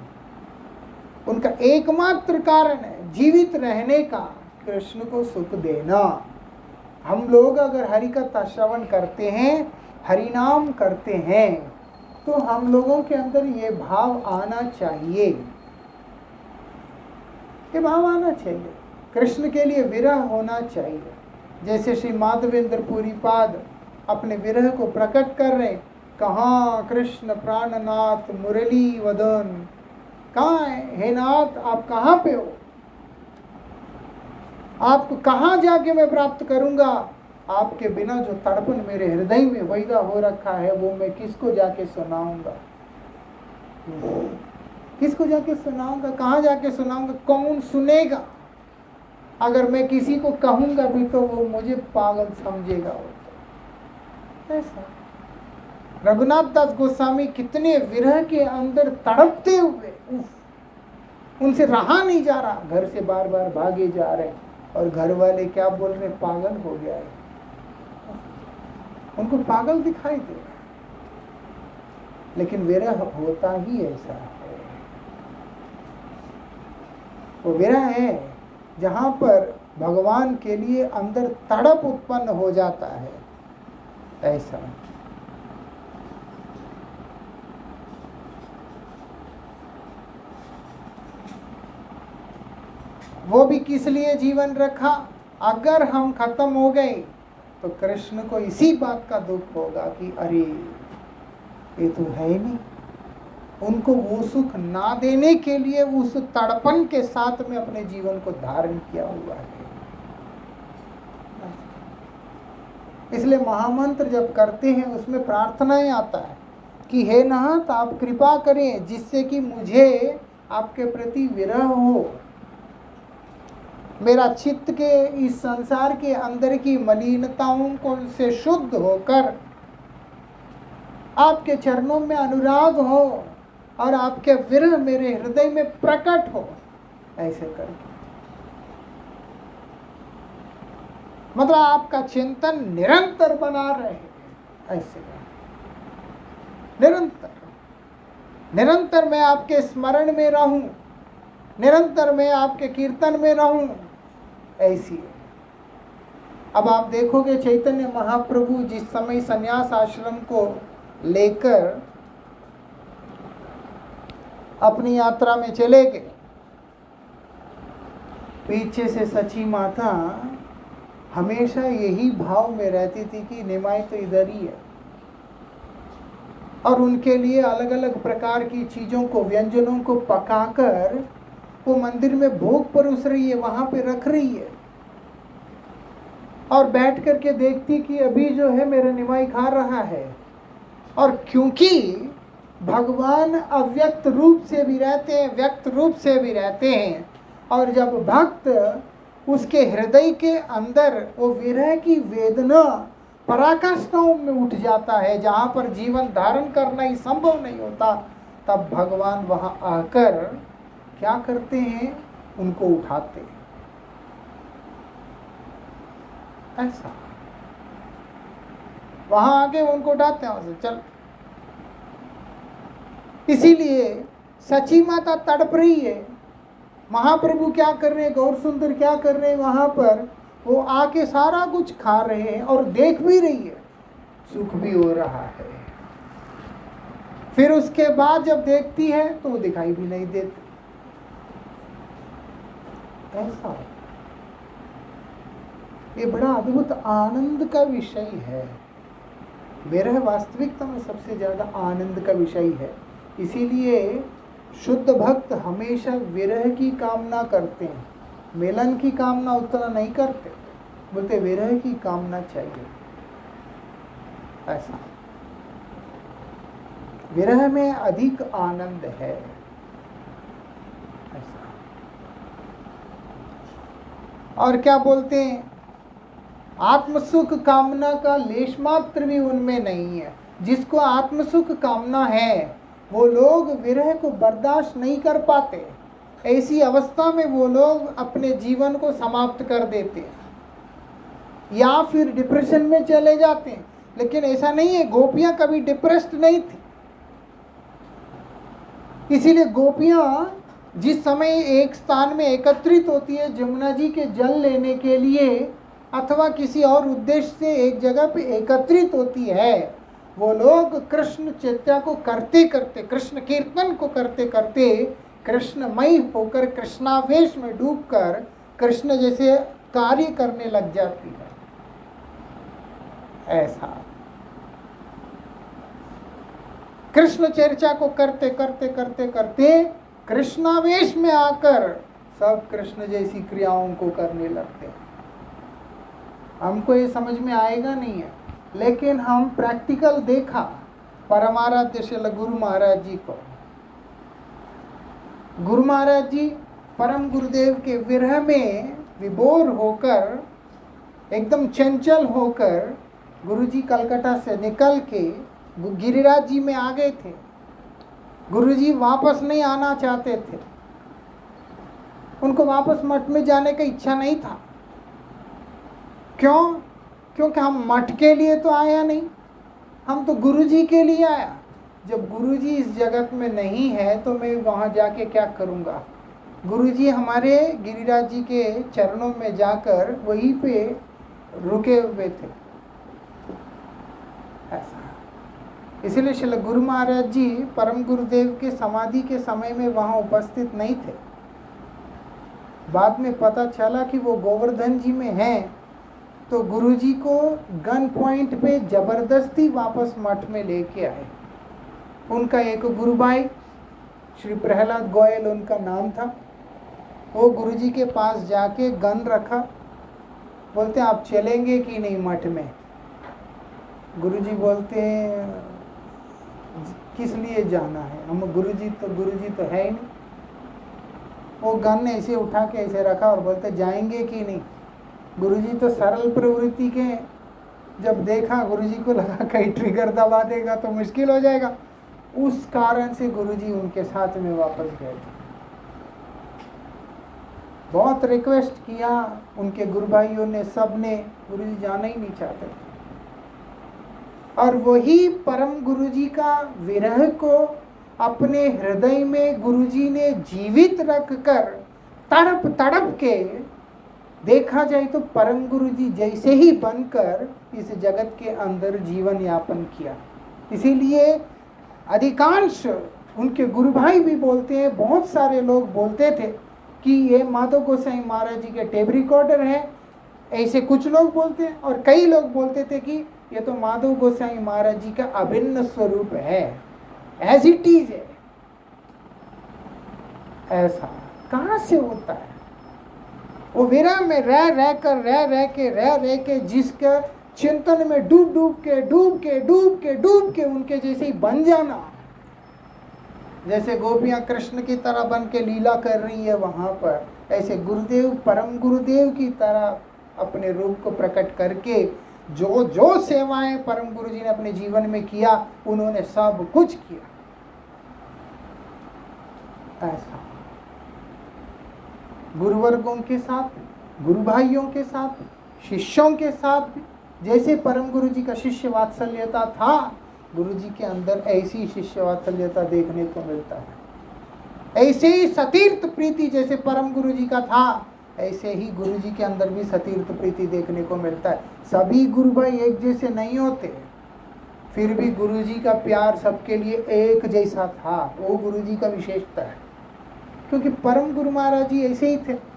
उनका एकमात्र कारण है जीवित रहने का, कृष्ण को सुख देना। हम लोग अगर हरि का श्रवण करते हैं, हरि नाम करते हैं, तो हम लोगों के अंदर ये भाव आना चाहिए, ये भाव आना चाहिए। कृष्ण के लिए विरह होना चाहिए। जैसे श्री माधवेंद्र पुरी पाद अपने विरह को प्रकट कर रहे, कहाँ कृष्ण प्राणनाथ मुरली वदन, कहाँ है हे नाथ, आप कहाँ पे हो, आपको कहाँ जाके मैं प्राप्त करूंगा। आपके बिना जो तड़पन मेरे हृदय में वैदा हो रखा है, वो मैं किसको जाके सुनाऊंगा, किसको जाके सुनाऊंगा, कहाँ जाके सुनाऊंगा, कौन सुनेगा। अगर मैं किसी को कहूंगा भी तो वो मुझे पागल समझेगा। ऐसा रघुनाथ दास गोस्वामी कितने विरह के अंदर तड़पते हुए, उनसे रहा नहीं जा रहा, घर से बार बार भागे जा रहे, और घर वाले क्या बोल रहे, पागल हो गया है, उनको पागल दिखाई दे। लेकिन विरह होता ही ऐसा है, वो विरह है जहां पर भगवान के लिए अंदर तड़प उत्पन्न हो जाता है। ऐसा वो भी किस लिए जीवन रखा, अगर हम खत्म हो गए तो कृष्ण को इसी बात का दुख होगा कि अरे ये तो है ही नहीं। उनको वो सुख ना देने के लिए उस तड़पन के साथ में अपने जीवन को धारण किया हुआ है। इसलिए महामंत्र जब करते हैं उसमें प्रार्थनाएं आता है कि हे नाथ आप कृपा करें जिससे कि मुझे आपके प्रति विरह हो, मेरा चित्त के इस संसार के अंदर की मलिनताओं को से शुद्ध होकर आपके चरणों में अनुराग हो और आपके विरह मेरे हृदय में प्रकट हो। ऐसे करके मतलब आपका चिंतन निरंतर बना रहे, ऐसे निरंतर निरंतर मैं आपके स्मरण में रहूं, निरंतर मैं आपके कीर्तन में रहूं, ऐसी है। अब आप देखोगे चैतन्य महाप्रभु जिस समय संन्यास आश्रम को लेकर अपनी यात्रा में चले गए, पीछे से सची माता हमेशा यही भाव में रहती थी कि निमाई तो इधर ही है, और उनके लिए अलग अलग प्रकार की चीज़ों को, व्यंजनों को पकाकर वो मंदिर में भोग परोस रही है, वहाँ पे रख रही है, और बैठ करके देखती कि अभी जो है मेरा निमाई खा रहा है। और क्योंकि भगवान अव्यक्त रूप से भी रहते हैं, व्यक्त रूप से भी रहते हैं, और जब भक्त उसके हृदय के अंदर वो विरह की वेदना पराकाष्ठाओं में उठ जाता है, जहाँ पर जीवन धारण करना ही संभव नहीं होता, तब भगवान वहाँ आकर क्या करते हैं, उनको उठाते हैं। ऐसा वहाँ आके उनको उठाते हैं, वहाँ से चल। इसीलिए सची माता तड़प रही है, महाप्रभु क्या कर रहे हैं, गौर सुंदर क्या कर रहे हैं, वहाँ पर वो आके सारा कुछ खा रहे हैं और देख भी रही है, सुख भी हो रहा है। फिर उसके बाद जब देखती है तो वो दिखाई भी नहीं देती। ऐसा है। ये बड़ा अद्भुत आनंद का विषय है। विरह वास्तविकता में सबसे ज्यादा आनंद का विषय है। इसीलिए शुद्ध भक्त हमेशा विरह की कामना करते हैं, मिलन की कामना उतना नहीं करते, बोलते विरह की कामना चाहिए। ऐसा विरह में अधिक आनंद है। ऐसा। और क्या बोलते हैं, आत्मसुख कामना का लेश मात्र भी उनमें नहीं है। जिसको आत्मसुख कामना है वो लोग विरह को बर्दाश्त नहीं कर पाते। ऐसी अवस्था में वो लोग अपने जीवन को समाप्त कर देते हैं या फिर डिप्रेशन में चले जाते हैं। लेकिन ऐसा नहीं है, गोपियां कभी डिप्रेस्ड नहीं थी। इसीलिए गोपियां जिस समय एक स्थान में एकत्रित होती है जमुना जी के जल लेने के लिए अथवा किसी और उद्देश्य से एक जगह पे एकत्रित होती है, वो लोग कृष्ण चर्चा को करते करते, कृष्ण कीर्तन को करते करते, कृष्णमय होकर, कृष्णावेश में डूबकर कृष्ण जैसे कार्य करने लग जाती है। ऐसा कृष्ण चर्चा को करते करते करते करते कृष्णावेश में आकर सब कृष्ण जैसी क्रियाओं को करने लगते हैं। हमको ये समझ में आएगा नहीं है, लेकिन हम प्रैक्टिकल देखा परमाराध्य श्रील गुरु महाराज जी को। गुरु महाराज जी परम गुरुदेव के विरह में विभोर होकर, एकदम चंचल होकर, गुरु जी कलकत्ता से निकल के गिरिराज जी में आ गए थे। गुरु जी वापस नहीं आना चाहते थे, उनको वापस मठ में जाने का इच्छा नहीं था। क्यों? क्योंकि हम मठ के लिए तो आया नहीं, हम तो गुरु जी के लिए आया। जब गुरु जी इस जगत में नहीं है तो मैं वहाँ जाके क्या करूँगा। गुरु जी हमारे गिरिराज जी के चरणों में जाकर वहीं पे रुके हुए थे। ऐसा इसलिए श्री गुरु महाराज जी परम गुरुदेव के समाधि के समय में वहाँ उपस्थित नहीं थे। बाद में पता चला कि वो गोवर्धन जी में हैं, तो गुरु जी को गन पॉइंट पे जबरदस्ती वापस मठ में लेके आए। उनका एक गुरु भाई श्री प्रहलाद गोयल उनका नाम था, वो गुरु जी के पास जाके गन रखा, बोलते आप चलेंगे कि नहीं मठ में। गुरु जी बोलते किस लिए जाना है, हम गुरु जी तो है ही नहीं। वो गन ऐसे उठा के ऐसे रखा और बोलते जाएंगे कि नहीं। गुरुजी तो सरल प्रवृत्ति के, जब देखा गुरुजी को लगा कहीं ट्रिगर दबा देगा तो मुश्किल हो जाएगा, उस कारण से गुरुजी उनके साथ में वापस गए थे। बहुत रिक्वेस्ट किया उनके गुरु भाइयों ने, सब ने, गुरुजी जाना ही नहीं चाहते थे। और वही परम गुरुजी का विरह को अपने हृदय में गुरुजी ने जीवित रखकर तड़प तड़प के, देखा जाए तो परम गुरुजी जैसे ही बनकर इस जगत के अंदर जीवन यापन किया। इसीलिए अधिकांश उनके गुरु भाई भी बोलते हैं, बहुत सारे लोग बोलते थे कि ये माधव गोसाई महाराज जी के टेप रिकॉर्डर है। ऐसे कुछ लोग बोलते हैं, और कई लोग बोलते थे कि ये तो माधव गोसाई महाराज जी का अभिन्न स्वरूप है, एज इट इज है। ऐसा कहाँ से होता है? वो विरह में रह के जिसके चिंतन में डूब के उनके जैसे ही बन जाना। जैसे गोपियां कृष्ण की तरह बन के लीला कर रही है वहां पर, ऐसे गुरुदेव परम गुरुदेव की तरह अपने रूप को प्रकट करके जो जो सेवाएं परम गुरु जी ने अपने जीवन में किया, उन्होंने सब कुछ किया। ऐसा गुरुवर्गों के साथ, गुरु भाइयों के साथ, शिष्यों के साथ, जैसे परम गुरु जी का शिष्य वात्सल्यता था, गुरु जी के अंदर ऐसी शिष्य वात्सल्यता देखने को मिलता है। ऐसे ही सतीर्थ प्रीति जैसे परम गुरु जी का था, ऐसे ही गुरु जी के अंदर भी सतीर्थ प्रीति देखने को मिलता है। सभी गुरु भाई एक जैसे नहीं होते। फिर भी गुरुजी का प्यार सबके लिए एक जैसा था। वो गुरुजी का विशेषता है, क्योंकि परम गुरु महाराज जी ऐसे ही थे,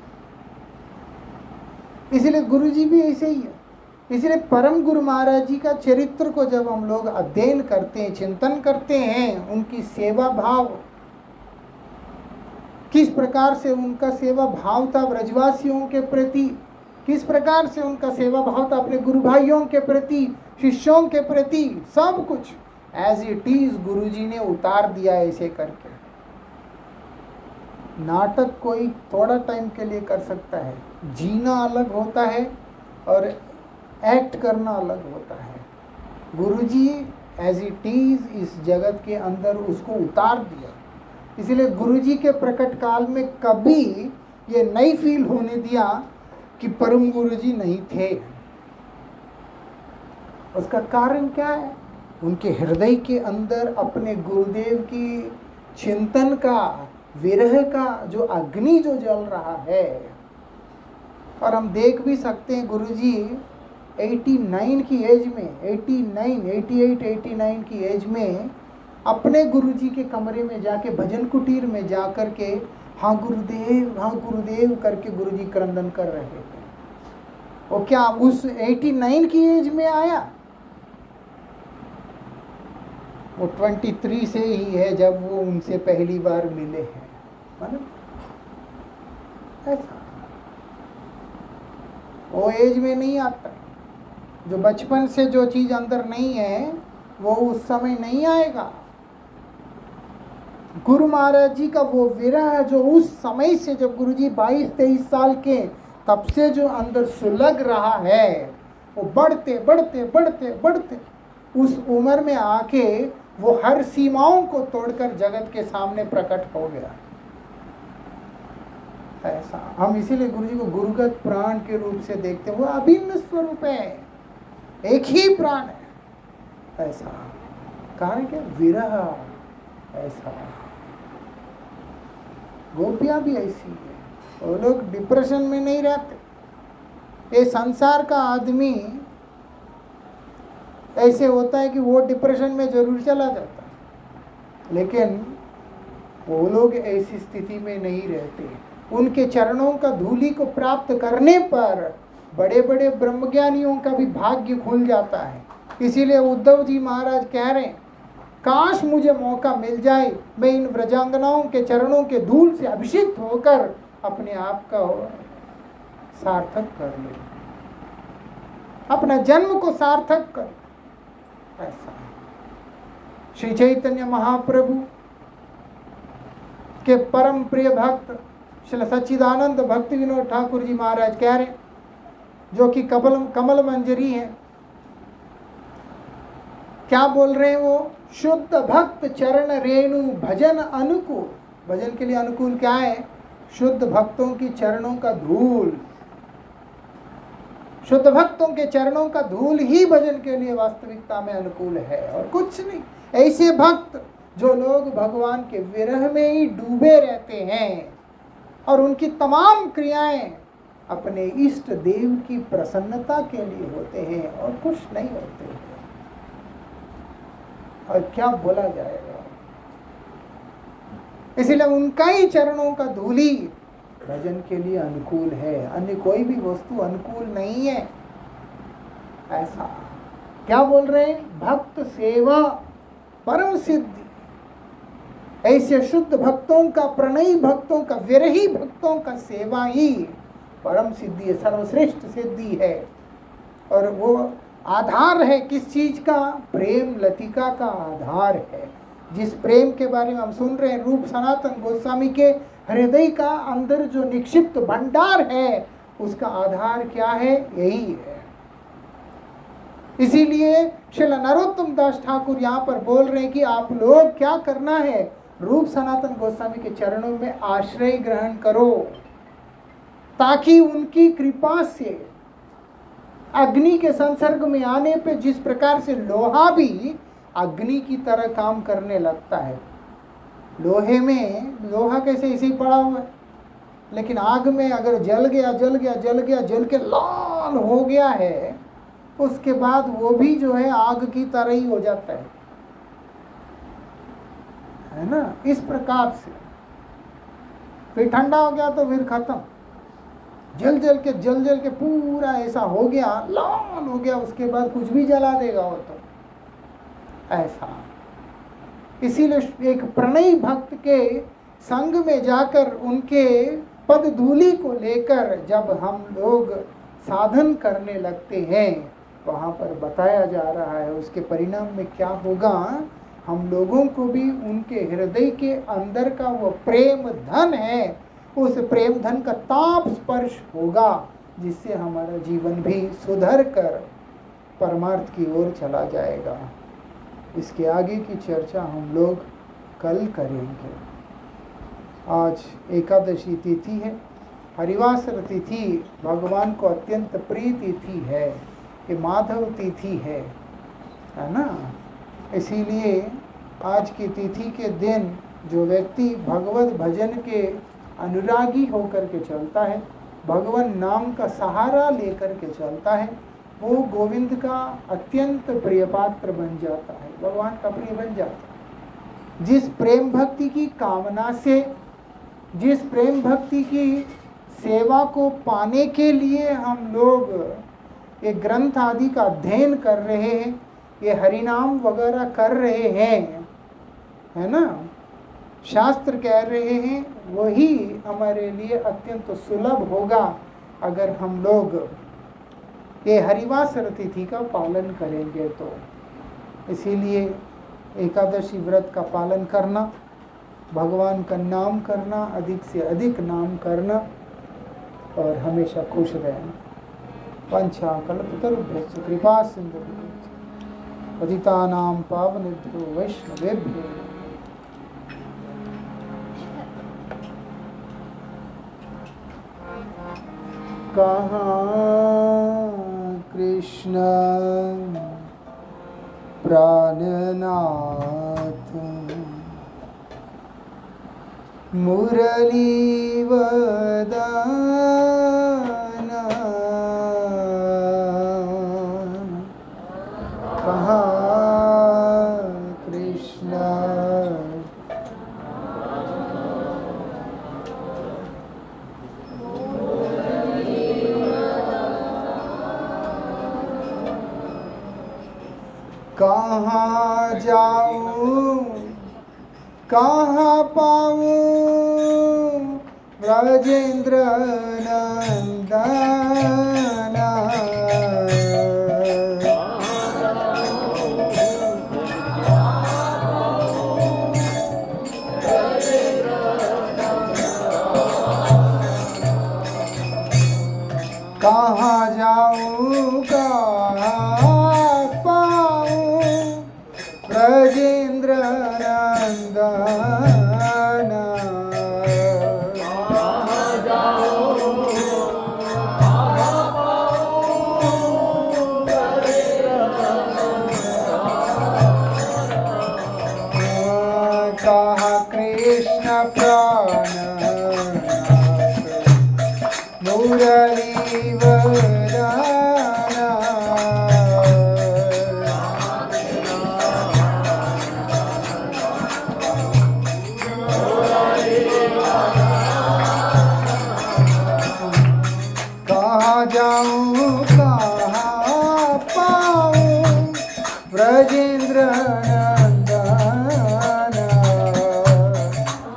इसलिए गुरुजी भी ऐसे ही है। इसलिए परम गुरु महाराज जी का चरित्र को जब हम लोग अध्ययन करते हैं, चिंतन करते हैं, उनकी सेवा भाव, किस प्रकार से उनका सेवा भाव था ब्रजवासियों के प्रति, किस प्रकार से उनका सेवा भाव था अपने गुरु भाइयों के प्रति, शिष्यों के प्रति, सब कुछ एज इट इज गुरुजी ने उतार दिया ऐसे करके। नाटक कोई थोड़ा टाइम के लिए कर सकता है, जीना अलग होता है और एक्ट करना अलग होता है। गुरुजी एज इट इज इस जगत के अंदर उसको उतार दिया। इसलिए गुरुजी के प्रकट काल में कभी ये नहीं फील होने दिया कि परम गुरुजी नहीं थे। उसका कारण क्या है? उनके हृदय के अंदर अपने गुरुदेव की चिंतन का, विरह का जो अग्नि जो जल रहा है। और हम देख भी सकते हैं गुरुजी 89 की एज में, 88 की एज में अपने गुरुजी के कमरे में जाके, भजन कुटीर में जा कर के हाँ गुरुदेव करके गुरुजी क्रंदन कर रहे थे। वो क्या उस 89 की एज में आया? वो 23 से ही है जब वो उनसे पहली बार मिले हैं, मतलब ऐसा वो एज में नहीं आता। जो बचपन से जो चीज अंदर नहीं है वो उस समय नहीं आएगा। गुरु महाराज जी का वो विरह जो उस समय से, जब गुरुजी 22-23 साल के, तब से जो अंदर सुलग रहा है, वो बढ़ते बढ़ते बढ़ते बढ़ते उस उम्र में आके वो हर सीमाओं को तोड़कर जगत के सामने प्रकट हो गया। ऐसा हम इसीलिए गुरुजी को गुरुगत प्राण के रूप से देखते हैं। वो अभिन्न स्वरूप है, एक ही प्राण है। ऐसा कारण क्या? विरह। ऐसा गोपियां भी ऐसी है, वो लोग डिप्रेशन में नहीं रहते। ये संसार का आदमी ऐसे होता है कि वो डिप्रेशन में जरूर चला जाता है, लेकिन वो लोग ऐसी स्थिति में नहीं रहते। उनके चरणों का धूलि को प्राप्त करने पर बड़े बड़े ब्रह्मज्ञानियों का भी भाग्य खुल जाता है। इसीलिए उद्धव जी महाराज कह रहे हैं, काश मुझे मौका मिल जाए, मैं इन व्रजांगनाओं के चरणों के धूल से अभिषिक्त होकर अपने आप का सार्थक कर लूं, अपना जन्म को सार्थक कर। ऐसा श्री चैतन्य महाप्रभु के परम प्रिय भक्त श्री सच्चिदानंद भक्ति विनोद ठाकुर जी महाराज कह रहे, जो कि कमल मंजरी है, क्या बोल रहे हैं वो? शुद्ध भक्त चरण रेणु भजन अनुकूल। भजन के लिए अनुकूल क्या है? शुद्ध भक्तों की चरणों का धूल। शुद्ध भक्तों के चरणों का धूल ही भजन के लिए वास्तविकता में अनुकूल है और कुछ नहीं। ऐसे भक्त जो लोग भगवान के विरह में ही डूबे रहते हैं और उनकी तमाम क्रियाएं अपने इष्ट देव की प्रसन्नता के लिए होते हैं और कुछ नहीं होते हैं। और क्या बोला जाएगा? इसीलिए उनका ही चरणों का धूली भजन के लिए अनुकूल है, अन्य कोई भी वस्तु अनुकूल नहीं है। ऐसा क्या बोल रहे हैं? भक्त सेवा परम सिद्धि। ऐसे शुद्ध भक्तों का, प्रणयी भक्तों का, विरही भक्तों का सेवा ही परम सिद्धि है, सर्वश्रेष्ठ सिद्धि है। और वो आधार है किस चीज का? प्रेम लतिका का आधार है। जिस प्रेम के बारे में हम सुन रहे हैं, रूप सनातन गोस्वामी के हृदय का अंदर जो निक्षिप्त भंडार है, उसका आधार क्या है? यही है। इसीलिए श्री नरोत्तम दास ठाकुर यहाँ पर बोल रहे हैं कि आप लोग क्या करना है? रूप सनातन गोस्वामी के चरणों में आश्रय ग्रहण करो, ताकि उनकी कृपा से अग्नि के संसर्ग में आने पे जिस प्रकार से लोहा भी अग्नि की तरह काम करने लगता है। लोहे में लोहा कैसे ऐसे ही पड़ा हुआ है, लेकिन आग में अगर जल गया जल के लाल हो गया है, उसके बाद वो भी जो है आग की तरह ही हो जाता है ना। इस प्रकार से फिर ठंडा हो गया तो फिर खत्म, जल जल के पूरा ऐसा हो गया, लाल हो गया, उसके बाद कुछ भी जला देगा वो तो ऐसा। इसीलिए एक प्रणयी भक्त के संग में जाकर उनके पद धूलि को लेकर जब हम लोग साधन करने लगते हैं, वहाँ पर बताया जा रहा है उसके परिणाम में क्या होगा। हम लोगों को भी उनके हृदय के अंदर का वो प्रेम धन है, उस प्रेम धन का ताप स्पर्श होगा, जिससे हमारा जीवन भी सुधर कर परमार्थ की ओर चला जाएगा। इसके आगे की चर्चा हम लोग कल करेंगे। आज एकादशी तिथि है, हरिवासर तिथि भगवान को अत्यंत प्रिय तिथि है, ये माधव तिथि है ना। इसीलिए आज की तिथि के दिन जो व्यक्ति भगवत भजन के अनुरागी होकर के चलता है, भगवान नाम का सहारा लेकर के चलता है, वो गोविंद का अत्यंत प्रिय पात्र बन जाता है, भगवान का प्रिय बन जाता है। जिस प्रेम भक्ति की कामना से, जिस प्रेम भक्ति की सेवा को पाने के लिए हम लोग ये ग्रंथ आदि का अध्ययन कर रहे हैं, ये हरिनाम वगैरह कर रहे हैं, है ना, शास्त्र कह रहे हैं, वही हमारे लिए अत्यंत सुलभ होगा अगर हम लोग ये हरिवासर तिथि का पालन करेंगे तो। इसीलिए एकादशी व्रत का पालन करना, भगवान का नाम करना, अधिक से अधिक नाम करना और हमेशा खुश रहना। पंचाकल्पतरुभ्यश्च कृपा सिंधुभ्यश्च पतितानां पावनेभ्यो वैष्णवेभ्यो कहाँ कृष्ण प्राणनाथ मुरली वदन, कहाँ कृष्ण कहाँ जाऊं कहाँ पाऊं ब्रजेंद्र नंदना, कहाँ जाऊं कहाँ पाऊं ब्रजेंद्र नंदना, कहाँ कृष्ण प्राणनाथ मुरली वदना, कहाँ जाऊं कहाँ पाऊं ब्रजेंद्र नंदना,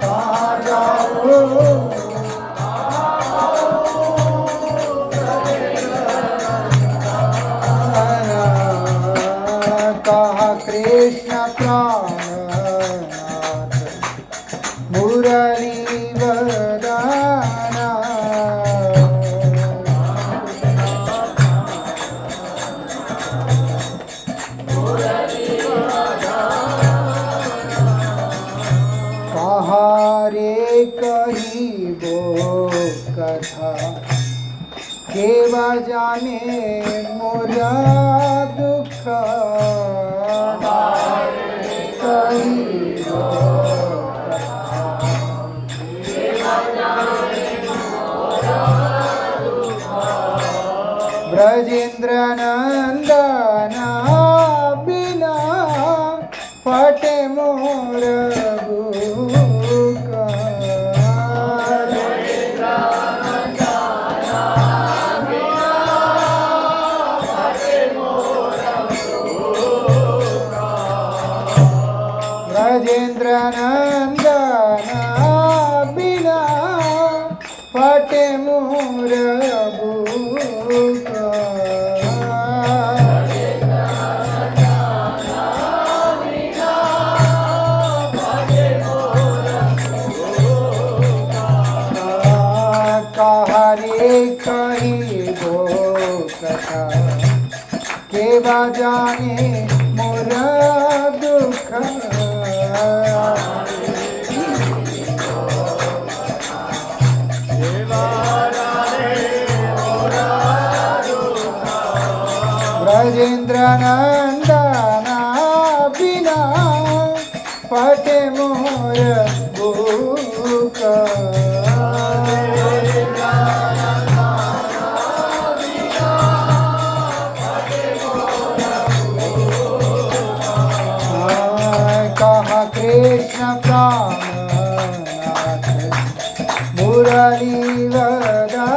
कहाँ जाऊं कहाँ कृष्ण प्राणनाथ मुरली वदना, कहाँ रे कहिबो कथा केवा जाने मोरा दुख, कहिबो ब्रजेंद्र नंदना बिना फटे मोर बुक। ब्रजेंद्र नंदना बिना फटे मोर बुक। कहारे कही गो कथा के बजाने मोर दुख। ब्रजेंद्र नंदना बिना फटे मोर बुक। कहा कृष्ण प्राणनाथ मुरली वदना।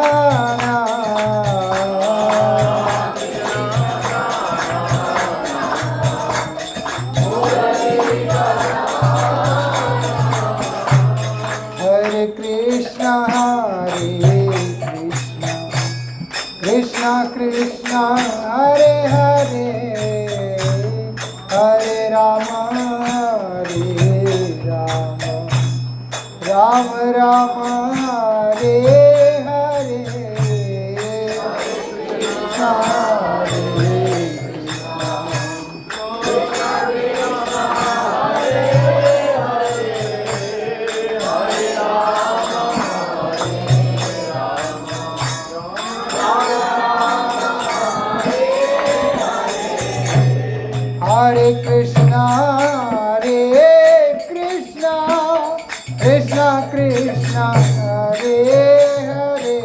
हरे कृष्ण कृष्ण कृष्ण हरे हरे हरे राम राम राम हरे हरे कृष्ण हरे हरे कृष्णा कृष्णा कृष्णा हरे हरे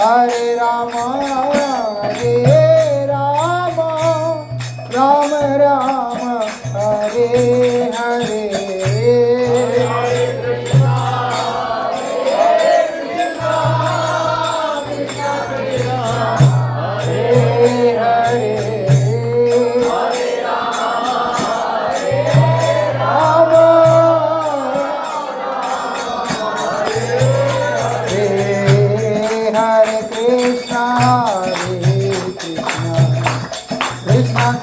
हरे राम राम राम हरे हरे।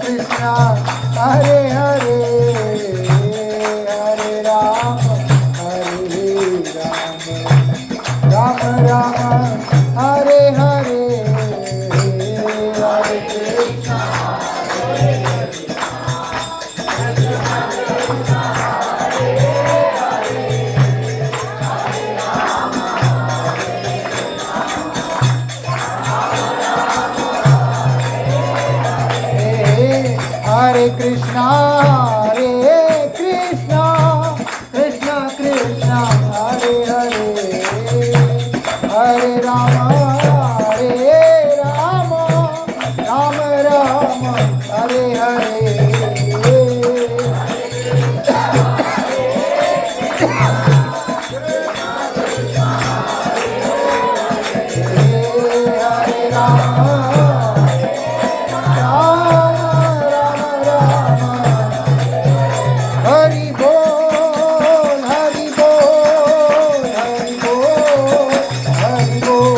कृष्णा हरे हरे हरे राम राम राम हरे हरे हरे कृष्णा हरे कृष्णा कृष्णा कृष्णा हरे हरे हरे राम राम राम हरे हरे हरे राम हरि बोल हरि बोल हरि बोल हरि बोल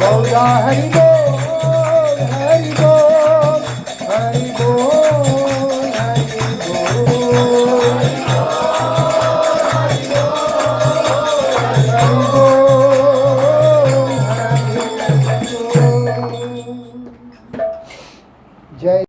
गौरा हरि बोल।